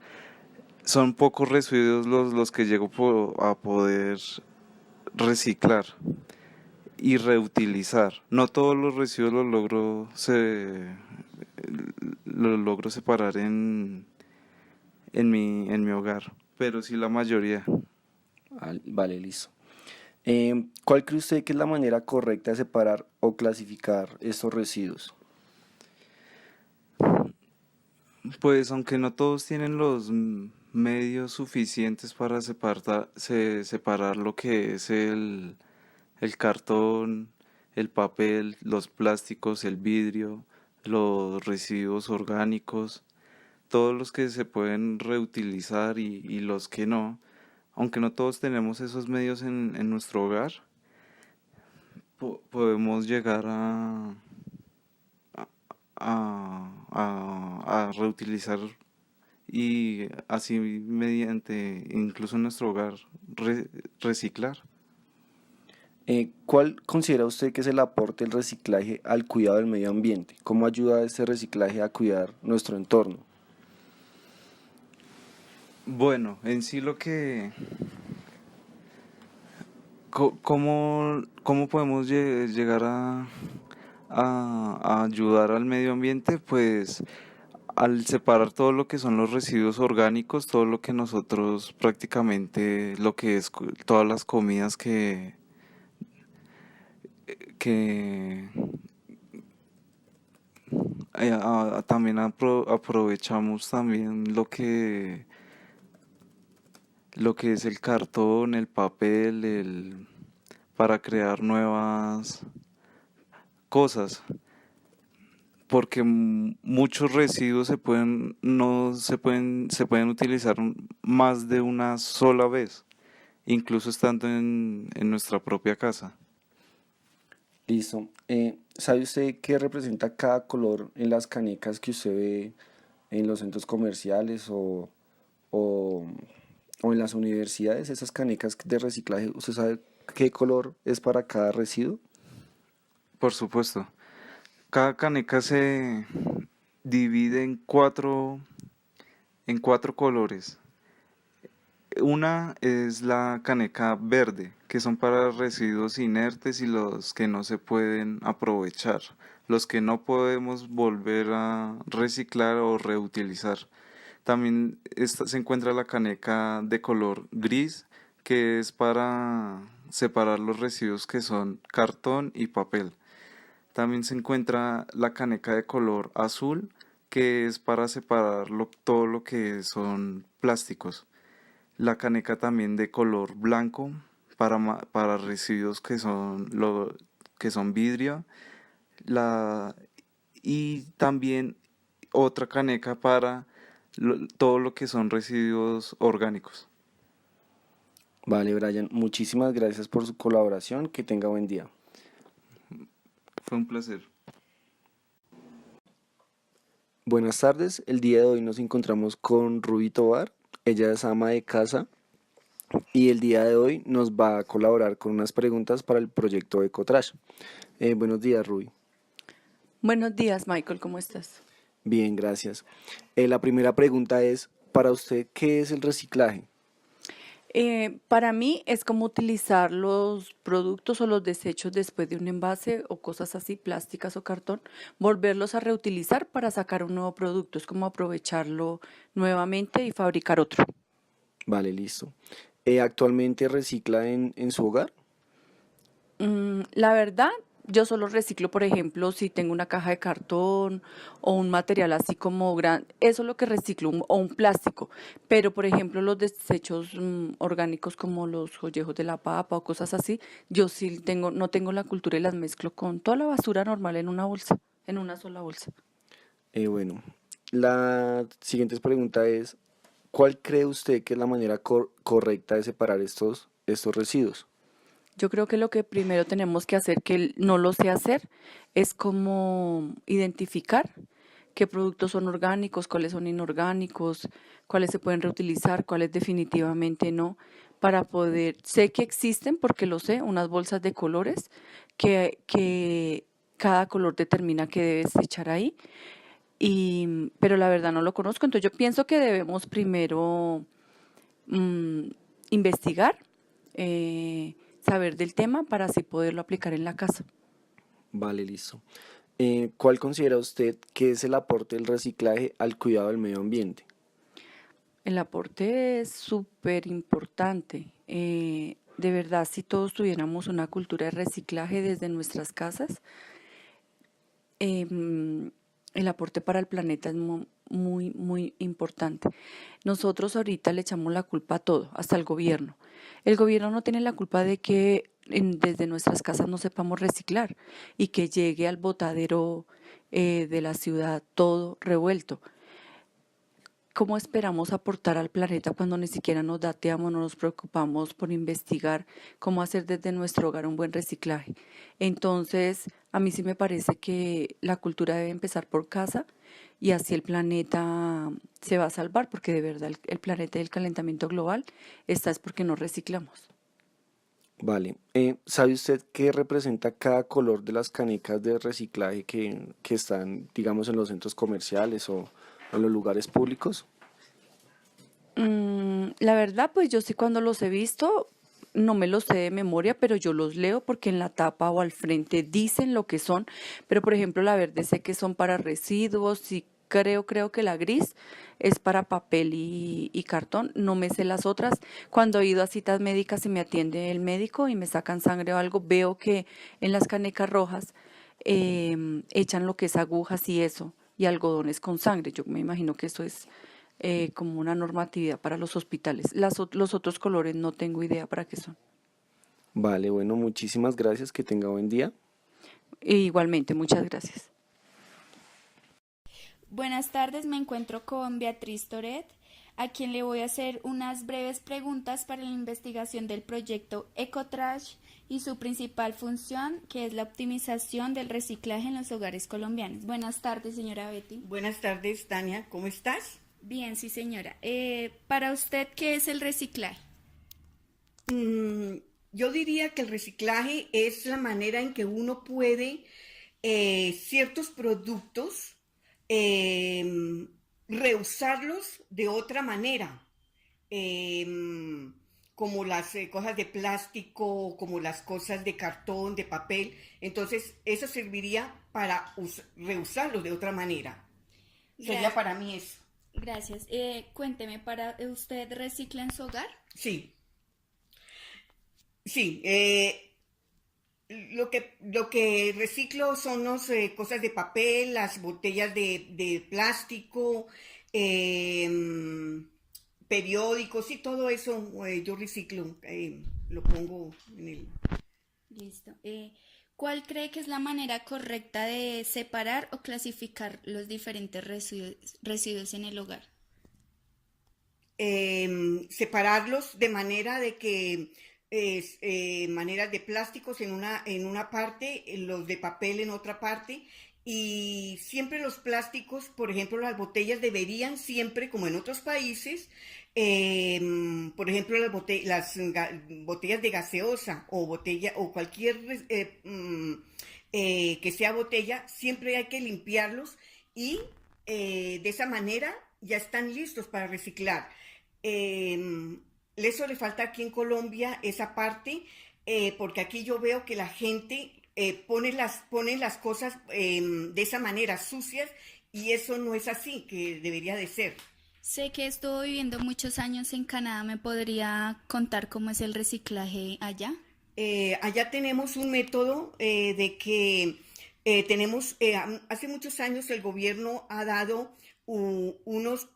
son pocos residuos los que llego a poder reciclar y reutilizar. No todos los residuos los logro separar en mi hogar, pero sí la mayoría. Vale, listo. ¿Cuál cree usted que es la manera correcta de separar o clasificar estos residuos? Pues aunque no todos tienen los medios suficientes para separar lo que es el cartón, el papel, los plásticos, el vidrio, los residuos orgánicos, todos los que se pueden reutilizar y los que no. Aunque no todos tenemos esos medios en nuestro hogar, podemos llegar a reutilizar, y así mediante incluso en nuestro hogar reciclar. ¿Cuál considera usted que es el aporte del reciclaje al cuidado del medio ambiente? ¿Cómo ayuda este reciclaje a cuidar nuestro entorno? Bueno, en sí ¿cómo podemos llegar a ayudar al medio ambiente? Pues al separar todo lo que son los residuos orgánicos, todo lo que nosotros prácticamente, lo que es todas las comidas que también aprovechamos también lo que es el cartón, el papel, para crear nuevas cosas, porque muchos residuos no se pueden utilizar más de una sola vez, incluso estando en nuestra propia casa. Listo. ¿Sabe usted qué representa cada color en las canecas que usted ve en los centros comerciales o, o en las universidades? Esas canecas de reciclaje, ¿usted sabe qué color es para cada residuo? Por supuesto. Cada caneca se divide en cuatro colores. Una es la caneca verde, que son para residuos inertes y los que no se pueden aprovechar, los que no podemos volver a reciclar o reutilizar. También se encuentra la caneca de color gris, que es para separar los residuos que son cartón y papel. También se encuentra la caneca de color azul, que es para separar todo lo que son plásticos. La caneca también de color blanco para residuos que son vidrio. Y también otra caneca para todo lo que son residuos orgánicos. Vale, Brian, muchísimas gracias por su colaboración. Que tenga buen día. Fue un placer. Buenas tardes. El día de hoy nos encontramos con Rubí Tovar. Ella es ama de casa y el día de hoy nos va a colaborar con unas preguntas para el proyecto Ecotrash. Buenos días, Rubí. Buenos días, Michael, ¿cómo estás? Bien, gracias. La primera pregunta es, para usted, ¿qué es el reciclaje? Para mí es como utilizar los productos o los desechos después de un envase o cosas así, plásticas o cartón, volverlos a reutilizar para sacar un nuevo producto. Es como aprovecharlo nuevamente y fabricar otro. Vale, listo. ¿Actualmente recicla en su hogar? La verdad, yo solo reciclo, por ejemplo, si tengo una caja de cartón o un material así como grande, eso es lo que reciclo, o un plástico. Pero, por ejemplo, los desechos orgánicos como los joyejos de la papa o cosas así, yo sí no tengo la cultura y las mezclo con toda la basura normal en una bolsa, en una sola bolsa. Bueno, la siguiente pregunta es, ¿cuál cree usted que es la manera correcta de separar estos residuos? Yo creo que lo que primero tenemos que hacer, que no lo sé hacer, es como identificar qué productos son orgánicos, cuáles son inorgánicos, cuáles se pueden reutilizar, cuáles definitivamente no, para poder, sé que existen, porque lo sé, unas bolsas de colores que cada color determina qué debes echar ahí, pero la verdad no lo conozco, entonces yo pienso que debemos primero investigar, saber del tema para así poderlo aplicar en la casa. Vale, listo. ¿Cuál considera usted que es el aporte del reciclaje al cuidado del medio ambiente? El aporte es súper importante. De verdad, si todos tuviéramos una cultura de reciclaje desde nuestras casas, el aporte para el planeta es muy, muy importante. Nosotros ahorita le echamos la culpa a todo, hasta el gobierno. El gobierno no tiene la culpa de que desde nuestras casas no sepamos reciclar y que llegue al botadero de la ciudad todo revuelto. ¿Cómo esperamos aportar al planeta cuando ni siquiera nos dateamos, no nos preocupamos por investigar cómo hacer desde nuestro hogar un buen reciclaje? Entonces, a mí sí me parece que la cultura debe empezar por casa y así el planeta se va a salvar, porque de verdad el planeta y el calentamiento global es porque no reciclamos. Vale. ¿Sabe usted qué representa cada color de las canecas de reciclaje que están, digamos, en los centros comerciales o en los lugares públicos? La verdad, pues yo sí cuando los he visto, no me los sé de memoria, pero yo los leo porque en la tapa o al frente dicen lo que son. Pero por ejemplo, la verde sé que son para residuos y creo que la gris es para papel y cartón, no me sé las otras. Cuando he ido a citas médicas y me atiende el médico y me sacan sangre o algo, veo que en las canecas rojas echan lo que es agujas y eso, y algodones con sangre. Yo me imagino que eso es como una normatividad para los hospitales. Los otros colores no tengo idea para qué son. Vale, bueno, muchísimas gracias, que tenga buen día. Igualmente, muchas gracias. Buenas tardes, me encuentro con Beatriz Toret, a quien le voy a hacer unas breves preguntas para la investigación del proyecto Ecotrash y su principal función, que es la optimización del reciclaje en los hogares colombianos. Buenas tardes, señora Betty. Buenas tardes, Tania, ¿cómo estás? Bien, sí, señora. Para usted, ¿qué es el reciclaje? Yo diría que el reciclaje es la manera en que uno puede ciertos productos reusarlos de otra manera, como las cosas de plástico, como las cosas de cartón, de papel. Entonces, eso serviría para reusarlos de otra manera. Sería para mí eso. Gracias. Cuénteme, ¿para usted recicla en su hogar? Sí. Sí, lo que reciclo son cosas de papel, las botellas de plástico, periódicos y todo eso yo reciclo, lo pongo en el... Listo. ¿Cuál cree que es la manera correcta de separar o clasificar los diferentes residuos en el hogar? Separarlos de manera de que maneras de plásticos en una parte, los de papel en otra parte, y siempre los plásticos, por ejemplo, las botellas deberían siempre, como en otros países, por ejemplo, las botellas de gaseosa o cualquier que sea botella, siempre hay que limpiarlos y de esa manera ya están listos para reciclar. Eso le falta aquí en Colombia, esa parte, porque aquí yo veo que la gente pone las cosas de esa manera, sucias, y eso no es así, que debería de ser. Sé que estuvo viviendo muchos años en Canadá. ¿Me podría contar cómo es el reciclaje allá? Allá tenemos un método de que tenemos, hace muchos años el gobierno ha dado unos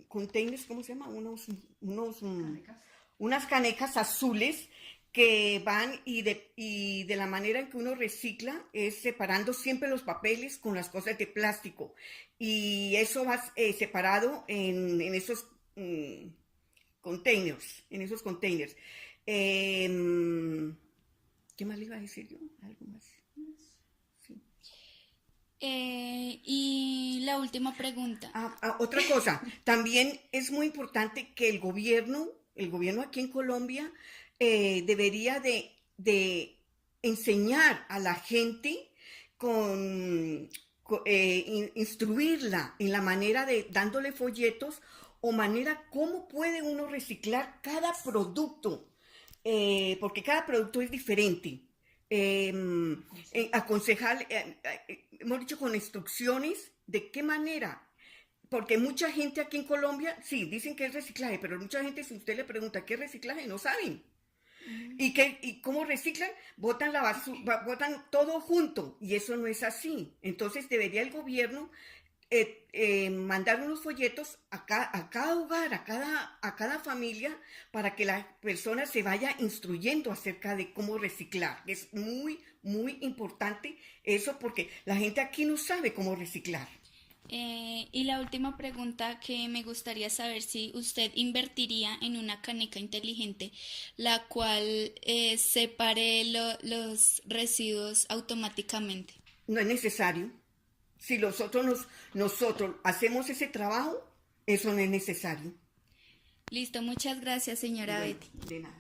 containers, ¿cómo se llama? Unas canecas azules que van y de la manera en que uno recicla es separando siempre los papeles con las cosas de plástico, y eso va separado en esos containers, ¿qué más le iba a decir yo? ¿Algo más? Sí. Y la última pregunta. Otra cosa, también es muy importante que el gobierno aquí en Colombia debería de enseñar a la gente instruirla en la manera de dándole folletos o manera cómo puede uno reciclar cada producto, porque cada producto es diferente. Aconsejar, hemos dicho con instrucciones de qué manera, porque mucha gente aquí en Colombia, sí, dicen que es reciclaje, pero mucha gente, si usted le pregunta qué es reciclaje, no saben. ¿Y cómo reciclan? Botan la basura, botan todo junto, y eso no es así. Entonces debería el gobierno mandar unos folletos a cada hogar, a cada familia, para que la persona se vaya instruyendo acerca de cómo reciclar. Es muy, muy importante eso, porque la gente aquí no sabe cómo reciclar. Y la última pregunta que me gustaría saber, si usted invertiría en una caneca inteligente, la cual separe los residuos automáticamente. No es necesario. Si nosotros hacemos ese trabajo, eso no es necesario. Listo, muchas gracias, señora Betty. De nada.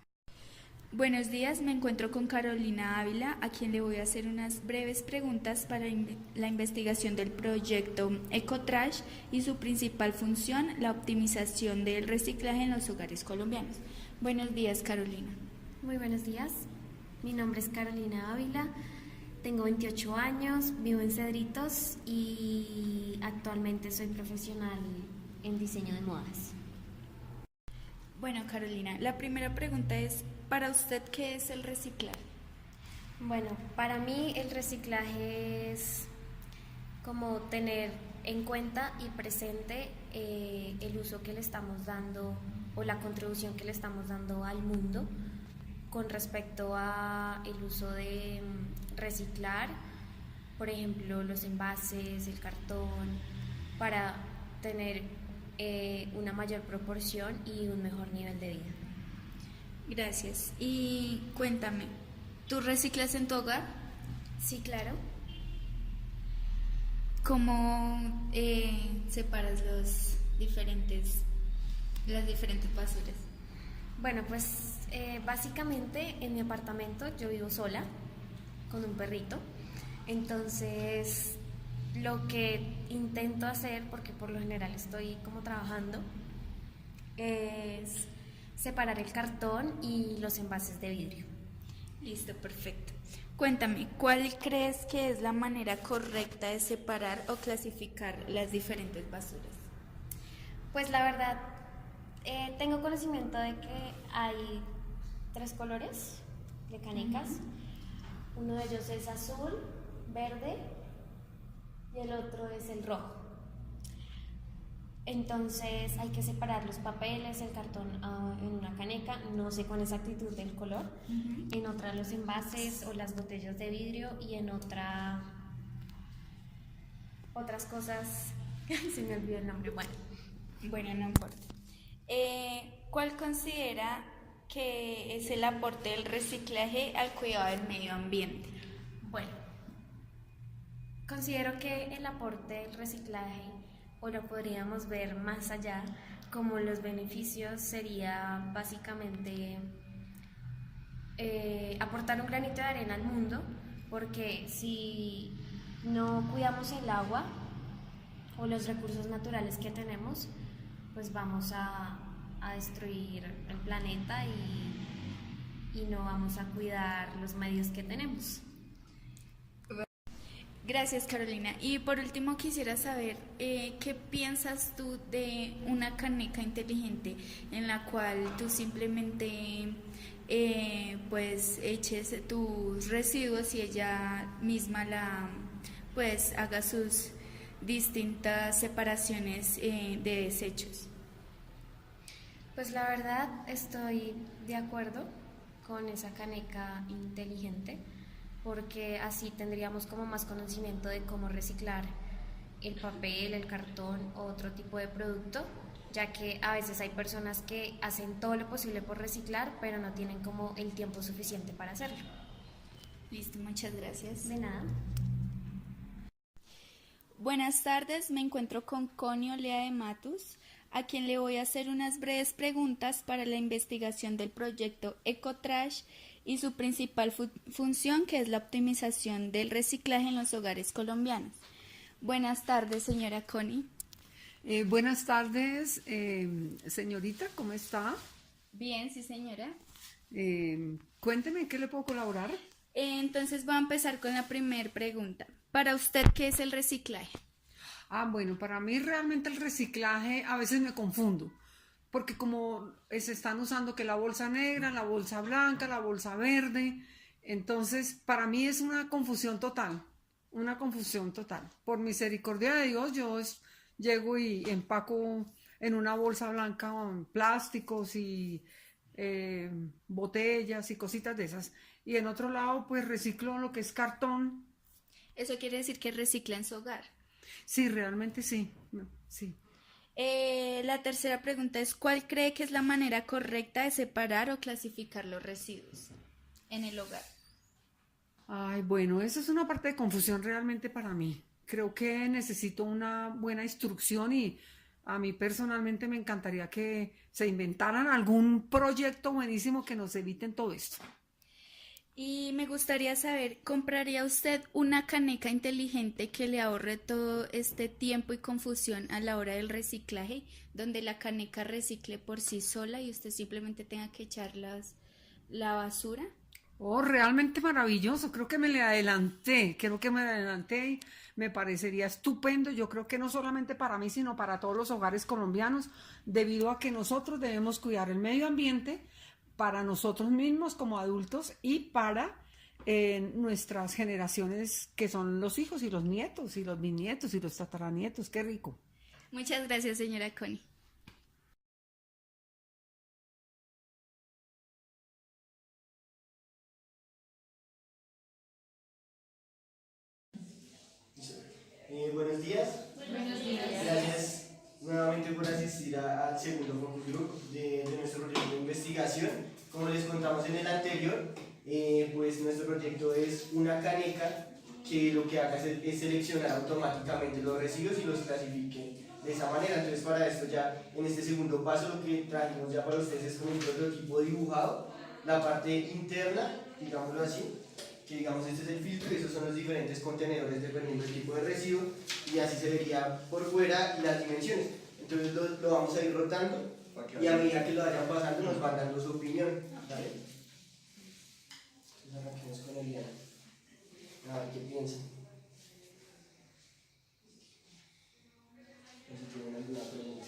Buenos días, me encuentro con Carolina Ávila, a quien le voy a hacer unas breves preguntas para la investigación del proyecto Ecotrash y su principal función, la optimización del reciclaje en los hogares colombianos. Buenos días, Carolina. Muy buenos días, mi nombre es Carolina Ávila Tengo 28 años, vivo en Cedritos y actualmente soy profesional en diseño de modas. Bueno, Carolina, la primera pregunta es, ¿para usted qué es el reciclar? Bueno, para mí el reciclaje es como tener en cuenta y presente el uso que le estamos dando o la contribución que le estamos dando al mundo con respecto a el uso de reciclar, por ejemplo, los envases, el cartón, para tener una mayor proporción y un mejor nivel de vida. Gracias. Y cuéntame, ¿tú reciclas en tu hogar? Sí, claro. ¿Cómo separas las diferentes basuras? Bueno, pues básicamente en mi apartamento yo vivo sola con un perrito, entonces lo que intento hacer, porque por lo general estoy como trabajando, es separar el cartón y los envases de vidrio. Listo, perfecto. Cuéntame, ¿cuál crees que es la manera correcta de separar o clasificar las diferentes basuras? Pues la verdad, tengo conocimiento de que hay 3 colores de canecas. Uno de ellos es azul, verde y el otro es el rojo. Entonces hay que separar los papeles, el cartón en una caneca, no sé con exactitud del color, en otra los envases o las botellas de vidrio y en otra otras cosas, se me olvidó el nombre, Bueno, no importa. ¿Cuál considera que es el aporte del reciclaje al cuidado del medio ambiente? Bueno, considero que el aporte del reciclaje, o lo podríamos ver más allá, como los beneficios sería básicamente aportar un granito de arena al mundo, porque si no cuidamos el agua o los recursos naturales que tenemos, pues vamos a destruir el planeta y no vamos a cuidar los medios que tenemos. Gracias, Carolina. Y por último quisiera saber qué piensas tú de una caneca inteligente en la cual tú simplemente pues eches tus residuos y ella misma pues haga sus distintas separaciones de desechos. Pues la verdad estoy de acuerdo con esa caneca inteligente, porque así tendríamos como más conocimiento de cómo reciclar el papel, el cartón o otro tipo de producto, ya que a veces hay personas que hacen todo lo posible por reciclar, pero no tienen como el tiempo suficiente para hacerlo. Listo, muchas gracias. De nada. Buenas tardes, me encuentro con Connie Olea de Matus, a quien le voy a hacer unas breves preguntas para la investigación del proyecto EcoTrash y su principal función, que es la optimización del reciclaje en los hogares colombianos. Buenas tardes, señora Connie. Buenas tardes, señorita, ¿cómo está? Bien, sí, señora. Cuénteme, ¿en qué le puedo colaborar? Entonces voy a empezar con la primera pregunta. Para usted, ¿qué es el reciclaje? Bueno, para mí realmente el reciclaje a veces me confundo, porque como se están usando que la bolsa negra, la bolsa blanca, la bolsa verde, entonces para mí es una confusión total. Por misericordia de Dios, yo llego y empaco en una bolsa blanca con plásticos y botellas y cositas de esas. Y en otro lado, pues reciclo lo que es cartón. ¿Eso quiere decir que recicla en su hogar? Sí, realmente sí. Sí. La tercera pregunta es, ¿cuál cree que es la manera correcta de separar o clasificar los residuos en el hogar? Bueno, eso es una parte de confusión realmente para mí. Creo que necesito una buena instrucción y a mí personalmente me encantaría que se inventaran algún proyecto buenísimo que nos eviten todo esto. Y me gustaría saber, ¿compraría usted una caneca inteligente que le ahorre todo este tiempo y confusión a la hora del reciclaje, donde la caneca recicle por sí sola y usted simplemente tenga que echar la basura? Oh, realmente maravilloso. Creo que me adelanté y me parecería estupendo. Yo creo que no solamente para mí, sino para todos los hogares colombianos, debido a que nosotros debemos cuidar el medio ambiente para nosotros mismos como adultos y para nuestras generaciones que son los hijos y los nietos y los bisnietos y los tataranietos. Qué rico. Muchas gracias, señora Connie. Buenos días. Buenos días. Gracias nuevamente por asistir al segundo focus group de nuestro proyecto de investigación. Como les contamos en el anterior, pues nuestro proyecto es una caneca que lo que haga es seleccionar automáticamente los residuos y los clasifique de esa manera. Entonces, para esto ya en este segundo paso lo que trajimos ya para ustedes es como un prototipo dibujado, la parte interna, digámoslo así, que digamos este es el filtro y esos son los diferentes contenedores dependiendo del tipo de residuo, y así se vería por fuera y las dimensiones. Entonces lo vamos a ir rotando y a medida que lo vayan pasando nos van dando su opinión. ¿Vale? Entonces arranquemos con el día. A ver qué piensan. No sé si tienen alguna pregunta.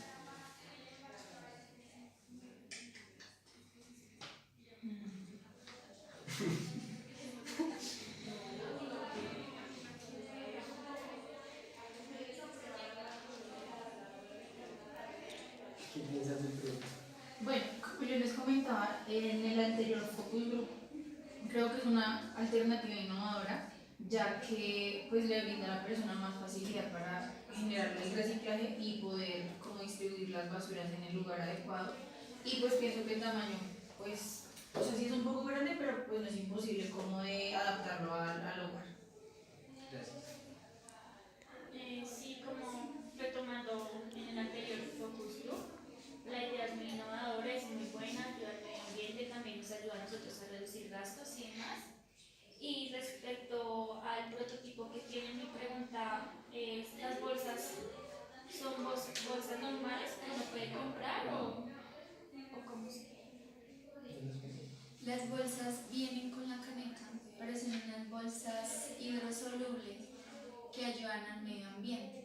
¿Qué piensas del proyecto? Bueno, como yo les comentaba en el anterior focus group, creo que es una alternativa innovadora, ya que pues le brinda a la persona más facilidad para generar el reciclaje y poder como distribuir las basuras en el lugar adecuado. Y pues pienso que el tamaño, pues, o sea, sí es un poco grande, pero pues no es imposible como de adaptarlo al hogar. Gracias. Sí, como retomando en el anterior focus group, la idea es muy innovadora, es muy buena, ayuda al medio ambiente, también nos ayuda a nosotros a reducir gastos y demás. Y respecto al prototipo que tienen, mi pregunta es, ¿las bolsas son bolsas normales que uno puede comprar o cómo se? Las bolsas vienen con la caneca, pero son unas bolsas hidrosolubles que ayudan al medio ambiente.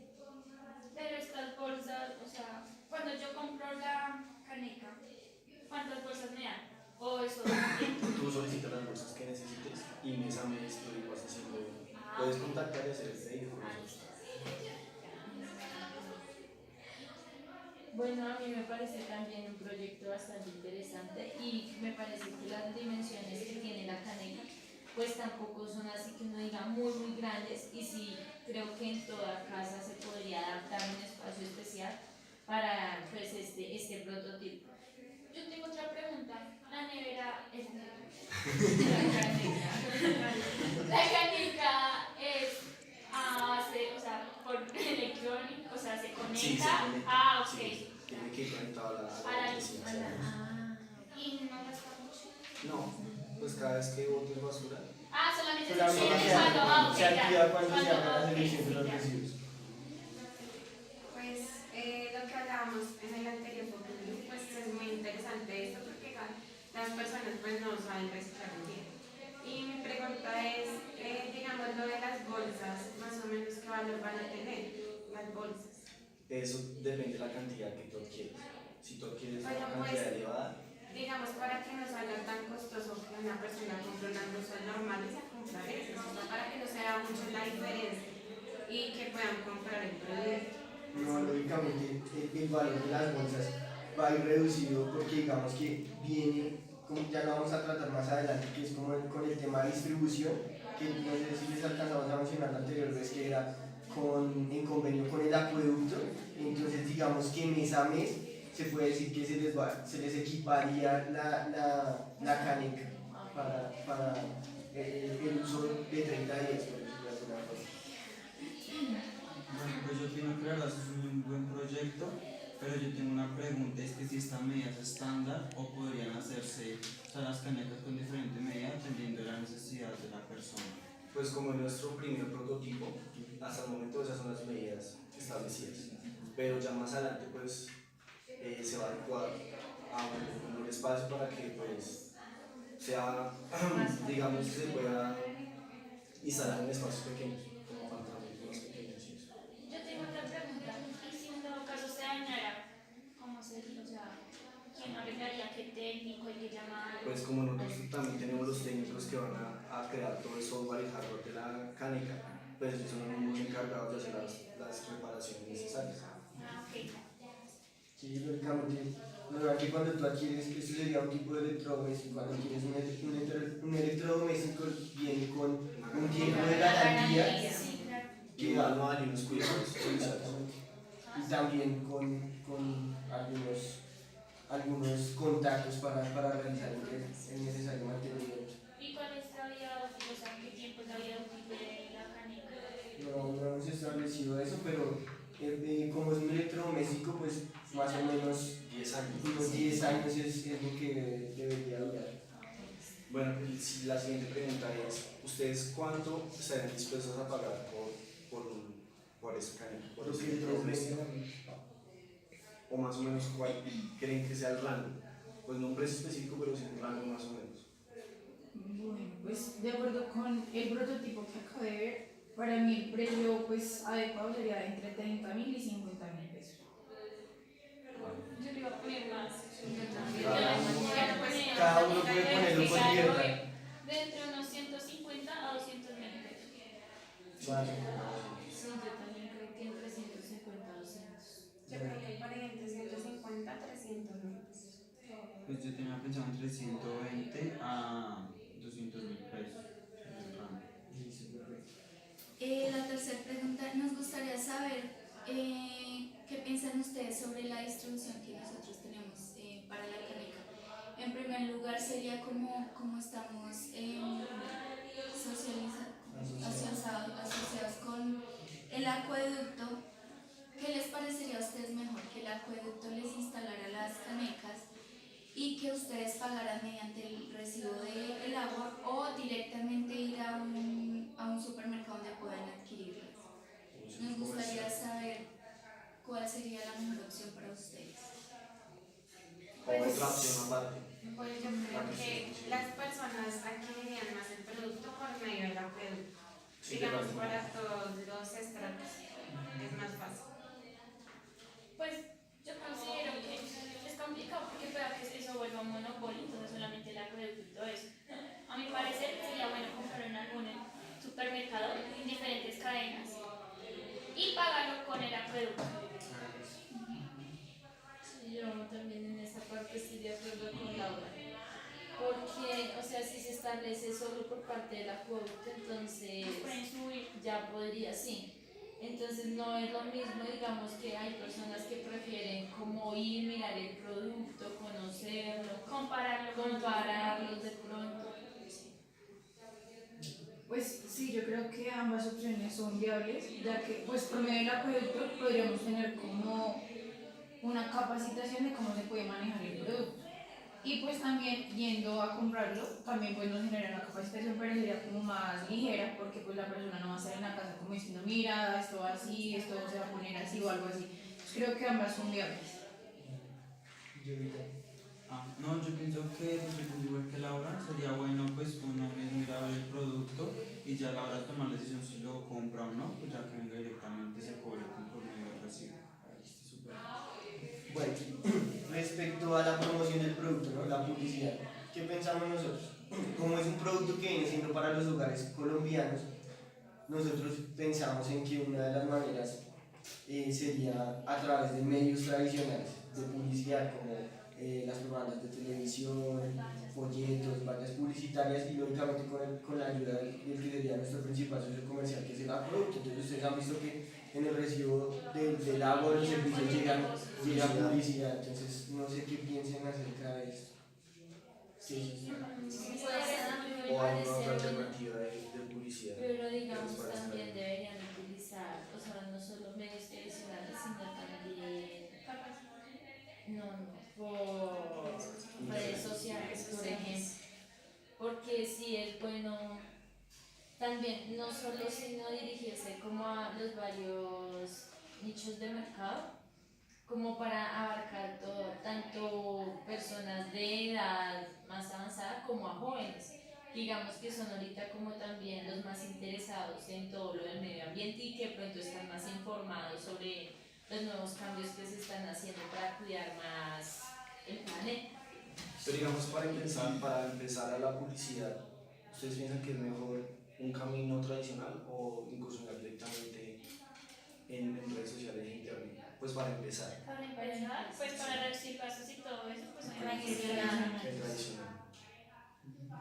Pero estas bolsas, o sea, cuando yo compro la caneca, ¿cuántas bolsas me dan? ¿O eso también? Tú solicitas las bolsas que necesites y mes a mes tú vas haciendo. Puedes contactar y hacer el pedido con nosotros. Bueno, a mí me parece también un proyecto bastante interesante y me parece que las dimensiones que tiene la caneca pues tampoco son así que uno diga muy grandes, y sí creo que en toda casa se podría adaptar un espacio especial para pues este prototipo. Yo tengo otra pregunta. La nevera es la caneca es a base, o sea, por electrónico, o sea, se conecta. Sí, se conecta. Ah, ok. Sí, tiene que ir conectado a la electricidad. Y no gasta mucho. No, pues cada vez que botes basura. Ah, solamente se Solamente enciende cuando, ok, se activa cuando se cuando, haga la ok, selección de los ya. residuos. Pues lo que hablábamos en el anterior focus group, pues es muy interesante esto porque las personas pues no saben reciclar bien. Y mi pregunta es, digamos lo de las bolsas, más o menos qué valor van a tener las bolsas. Eso depende de la cantidad que tú adquieres. Si tú adquieres Bueno, una pues, cantidad elevada, digamos para que no salga tan costoso que una persona compre unas bolsas normales a comprar esas, o sea, para que no sea mucho la diferencia y que puedan comprar el producto. No, lógicamente el valor de las bolsas va a ir reducido porque digamos que viene, como ya lo vamos a tratar más adelante, que es como con el tema de distribución, que no sé si les alcanzamos a mencionar la anterior vez que era en convenio con el acueducto. Entonces digamos que mes a mes se puede decir que se les equiparía la caneca para el uso de 30 días, por decirlo de alguna forma. Bueno, pues yo opino que la verdad es un buen proyecto, pero yo tengo una pregunta, es que si esta medida es estándar o podrían hacerse, o sea, las canecas con diferente medida dependiendo de la necesidad de la persona. pues como en nuestro primer prototipo, hasta el momento esas son las medidas establecidas. Pero ya más adelante pues se va a adecuar a un espacio para que pues sea, digamos, se pueda instalar en espacios pequeños, como apartamentos más pequeños y eso. Yo tengo otra pregunta. ¿Y si en todo caso se dañara? ¿Cómo sería? O sea, ¿quién arreglaría? ¿Qué técnico? ¿Hay que llamar? Pues como nosotros también tenemos los técnicos que van a crear todo el software y hardware de la caneca, pues ellos son los mismos encargados de hacer las reparaciones necesarias. Ah, ok. Sí, lógicamente. Normalmente cuando tú adquieres, esto sería un tipo de electrodoméstico, cuando adquieres un electrodoméstico viene con un tiempo de garantía Sí, claro. Y manual y unos cuidados especiales. y también con algunos contactos para realizar el necesario mantenimiento. ¿Y cuál es la vida útil? O sea, ¿qué tiempo es la vida útil de la canica? No hemos establecido eso, pero como es un electrodoméstico, pues más o menos 10 años. unos 10 años es lo que debería durar. Bueno, la siguiente pregunta es, ¿ustedes cuánto estarían dispuestos a pagar por esa caneca? Por ese electrodoméstico? O más o menos, ¿cuál creen que sea el rango? Pues no un precio específico, pero sí un rango más o menos. Bueno, pues de acuerdo con el prototipo que acabo de ver, para mí el precio pues adecuado sería de entre 30.000 y 50.000 pesos. Yo le iba a poner más. Cada uno puede ponerlo con libertad. De entre unos 150 a 200.000 pesos. Vale. Sí, yo también creo que entre 150 a 200. Yo creo que para entre 150 a 300 mil pesos. Pues yo tenía pensado entre 120 a 200.000 pesos. El rango. La tercera pregunta, nos gustaría saber qué piensan ustedes sobre la distribución que nosotros tenemos para la caneca. En primer lugar sería cómo estamos asociados con el acueducto. ¿Qué les parecería a ustedes mejor? ¿Que el acueducto les instalara las canecas y que ustedes pagaran mediante el recibo del agua o directamente ir a un supermercado donde puedan adquirirlas? Nos gustaría saber cuál sería la mejor opción para ustedes. O otra opción aparte. Pues yo creo que las personas adquirirían más el producto por medio del acueducto. Sí, Digamos, claro. para todos los estratos es más fácil. Pues yo considero que es complicado porque pueda que eso vuelva un monopolio, entonces solamente el acueducto es. A mi parecer sería bueno comprar en algún supermercado en diferentes cadenas y pagarlo con el acueducto. Sí, yo también en esa parte estoy de acuerdo con Laura. Porque, o sea, si se establece solo por parte del acueducto, entonces ya podría, sí. Entonces no es lo mismo, digamos que hay personas que prefieren como ir, mirar el producto, conocerlo, compararlos de pronto. Pues sí, yo creo que ambas opciones son viables, ya que pues por medio del acueducto podríamos tener como una capacitación de cómo se puede manejar el producto. Y pues también yendo a comprarlo, también pues nos genera una capacitación, pero sería como más ligera, porque pues la persona no va a estar en la casa como diciendo, mira, esto va así, esto se va a poner así o algo así. Pues creo que ambas son viables. No, yo pienso que, pues, yo pienso igual que Laura, sería bueno pues uno mismo ir a ver el producto y ya a la hora de tomar la decisión si lo compra o no, pues ya que venga directamente se cobre por medio del recibo. Bueno, respecto a la promoción del producto, ¿no? La publicidad, ¿qué pensamos nosotros? Como es un producto que viene siendo para los hogares colombianos, nosotros pensamos en que una de las maneras sería a través de medios tradicionales de publicidad, como las propagandas de televisión, folletos, vallas publicitarias y lógicamente con la ayuda del que sería nuestro principal socio comercial, que es el acueducto. Entonces ustedes han visto que en el recibo del agua de los servicios llega publicidad, entonces no sé qué piensen acerca de esto. Sí. O alguna otra alternativa de publicidad. Pero digamos también deberían utilizar, o sea, no solo medios tradicionales, sino también por redes sociales, por ejemplo. Porque sí es bueno también no solo sino dirigirse como a los varios nichos de mercado, como para abarcar todo, tanto personas de edad más avanzada como a jóvenes. Digamos que son ahorita como también los más interesados en todo lo del medio ambiente y que de pronto están más informados sobre los nuevos cambios que se están haciendo para cuidar más el planeta. Pero digamos, para empezar a la publicidad, ¿ustedes piensan que es mejor un camino tradicional o incursionar directamente en redes sociales e internet? Pues para empezar. Para empezar, pues para reducir gastos y todo eso, pues El obviamente sí. tradicional.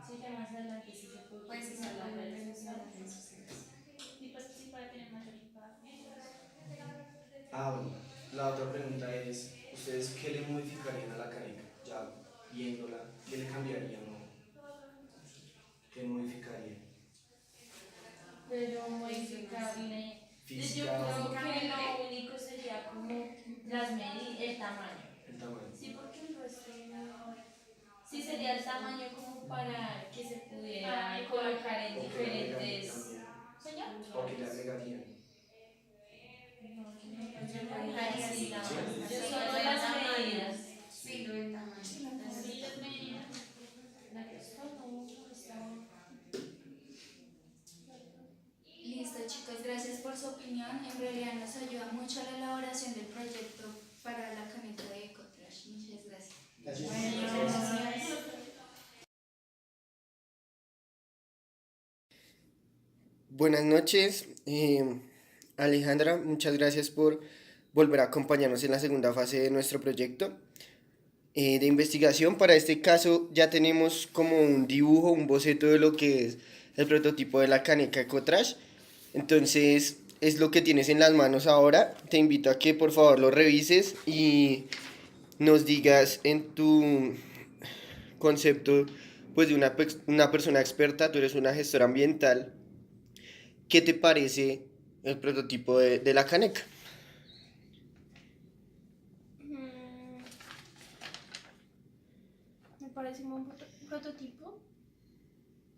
Sí, ya más adelante sí se puede Pues sí, utilizar se las puede redes utilizar las sociales. redes sociales. Y pues sí para tener mayor impacto. Bueno, la otra pregunta es, ¿ustedes qué le modificarían a la caneca? Ya viéndola, ¿qué le cambiarían o qué modificarían? Pero modificarle, yo Física creo o que lo único sería como las medidas, el tamaño. el tamaño. Sí, porque el resto no. Sí, sería el tamaño como para que se pudiera colocar en ¿O qué le agregarían diferentes. también? ¿Señor? ¿O qué le agregarían? Sí, ¿Sí? yo solo las medidas. Sí, lo del tamaño. Sí, las medidas. La que esto no, está. Listo, chicos, gracias por su opinión. En realidad nos ayuda mucho a la elaboración del proyecto para la caneca de Ecotrash. Muchas gracias. Gracias. Buenas noches, Alejandra, muchas gracias por volver a acompañarnos en la segunda fase de nuestro proyecto de investigación. Para este caso ya tenemos como un dibujo, un boceto de lo que es el prototipo de la caneca Ecotrash. Entonces es lo que tienes en las manos ahora. Te invito a que por favor lo revises y nos digas en tu concepto pues de una persona experta. Tú eres una gestora ambiental. ¿Qué te parece el prototipo de la caneca? Me parece un buen prototipo,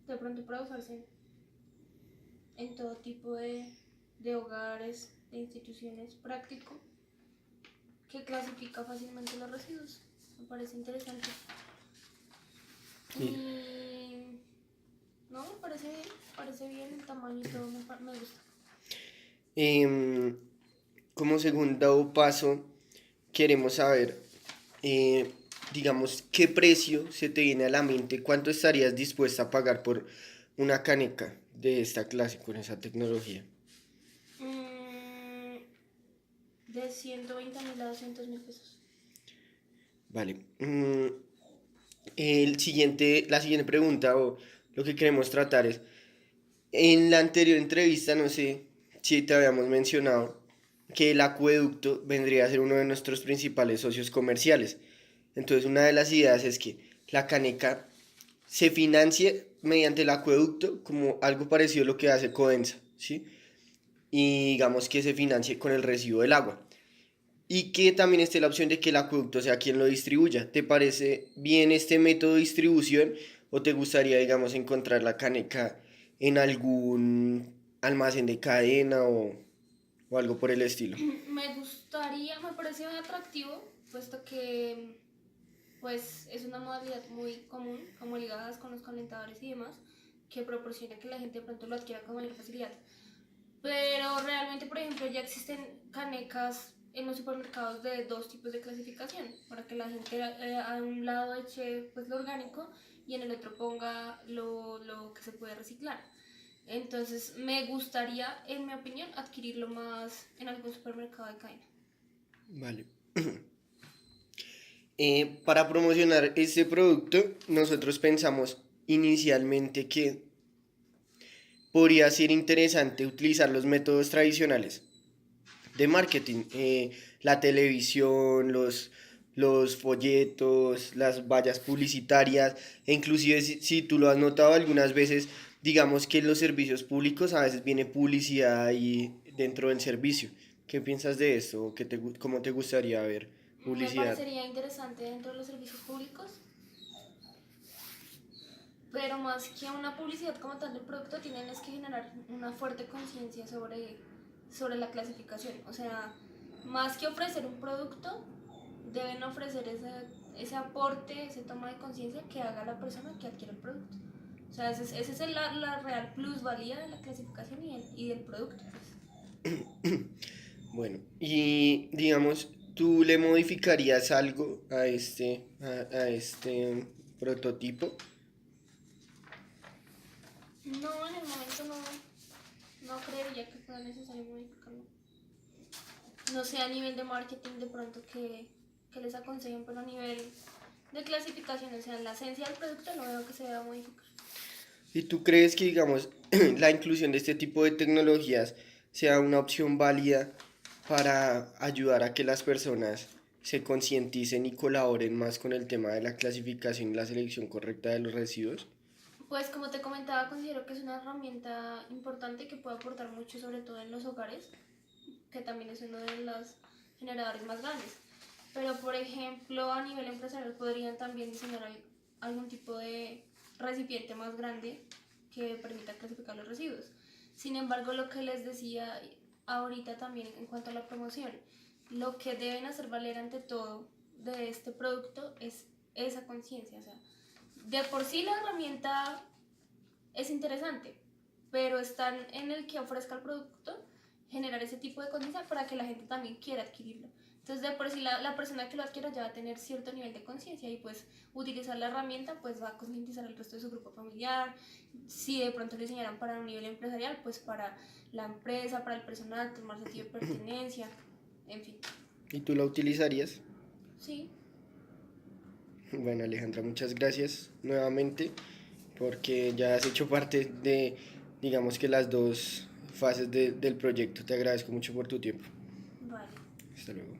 de pronto para usarse en todo tipo de hogares, de instituciones, práctico, que clasifica fácilmente los residuos. Me parece interesante. Sí. Y no, me parece bien el tamaño y todo, me gusta. Como segundo paso, queremos saber, digamos, qué precio se te viene a la mente, cuánto estarías dispuesta a pagar por una caneca de esta clase con esa tecnología. De 120.000 a 200.000 pesos. Vale. La siguiente pregunta o lo que queremos tratar es, en la anterior entrevista, no sé si te habíamos mencionado que el acueducto vendría a ser uno de nuestros principales socios comerciales. Entonces, una de las ideas es que la caneca se financie mediante el acueducto como algo parecido a lo que hace Codensa, ¿sí? Y digamos que se financie con el recibo del agua. Y que también esté la opción de que el acueducto sea quien lo distribuya. ¿Te parece bien este método de distribución o te gustaría, digamos, encontrar la caneca en algún almacén de cadena o algo por el estilo? Me parece atractivo, puesto que pues es una modalidad muy común, como ligadas con los calentadores y demás, que proporciona que la gente de pronto lo adquiera con mayor facilidad. Pero realmente, por ejemplo, ya existen canecas en los supermercados de dos tipos de clasificación, para que la gente a un lado eche pues lo orgánico y en el otro ponga lo que se puede reciclar. Entonces me gustaría, en mi opinión, adquirirlo más en algún supermercado de cadena. Vale. Para promocionar este producto, nosotros pensamos inicialmente que podría ser interesante utilizar los métodos tradicionales de marketing, la televisión, los folletos, las vallas publicitarias, e inclusive si tú lo has notado algunas veces, digamos que en los servicios públicos a veces viene publicidad ahí dentro del servicio. ¿Qué piensas de esto? ¿Cómo te gustaría ver publicidad? Me parecería interesante dentro de los servicios públicos, pero más que una publicidad como tal del producto, tienen es que generar una fuerte conciencia sobre la clasificación. O sea, más que ofrecer un producto, deben ofrecer ese aporte, ese toma de conciencia que haga la persona que adquiere el producto. O sea, esa es la real plusvalía de la clasificación y del producto, pues. Bueno, y digamos, ¿tú le modificarías algo a este prototipo? No, en el momento no creería que fuera necesario modificarlo. No sé, a nivel de marketing de pronto que les aconsejen, pero a nivel de clasificación, o sea, en la esencia del producto no veo que se deba modificar. ¿Y tú crees que, digamos, la inclusión de este tipo de tecnologías sea una opción válida para ayudar a que las personas se concienticen y colaboren más con el tema de la clasificación y la selección correcta de los residuos? Pues como te comentaba, considero que es una herramienta importante que puede aportar mucho, sobre todo en los hogares, que también es uno de los generadores más grandes. Pero, por ejemplo, a nivel empresarial podrían también diseñar algún tipo de recipiente más grande que permita clasificar los residuos. Sin embargo, lo que les decía ahorita también en cuanto a la promoción, lo que deben hacer valer ante todo de este producto es esa conciencia. O sea, de por sí la herramienta es interesante, pero están en el que ofrezca el producto generar ese tipo de conciencia para que la gente también quiera adquirirlo. Entonces, de por sí la persona que lo adquiera ya va a tener cierto nivel de conciencia y pues utilizar la herramienta pues va a concientizar al resto de su grupo familiar. Si de pronto lo diseñaran para un nivel empresarial, pues para la empresa, para el personal, tomar sentido de pertenencia, en fin. ¿Y tú la utilizarías? Sí. Bueno, Alejandra, muchas gracias nuevamente porque ya has hecho parte de, digamos que las dos fases del proyecto. Te agradezco mucho por tu tiempo. Vale. Hasta luego.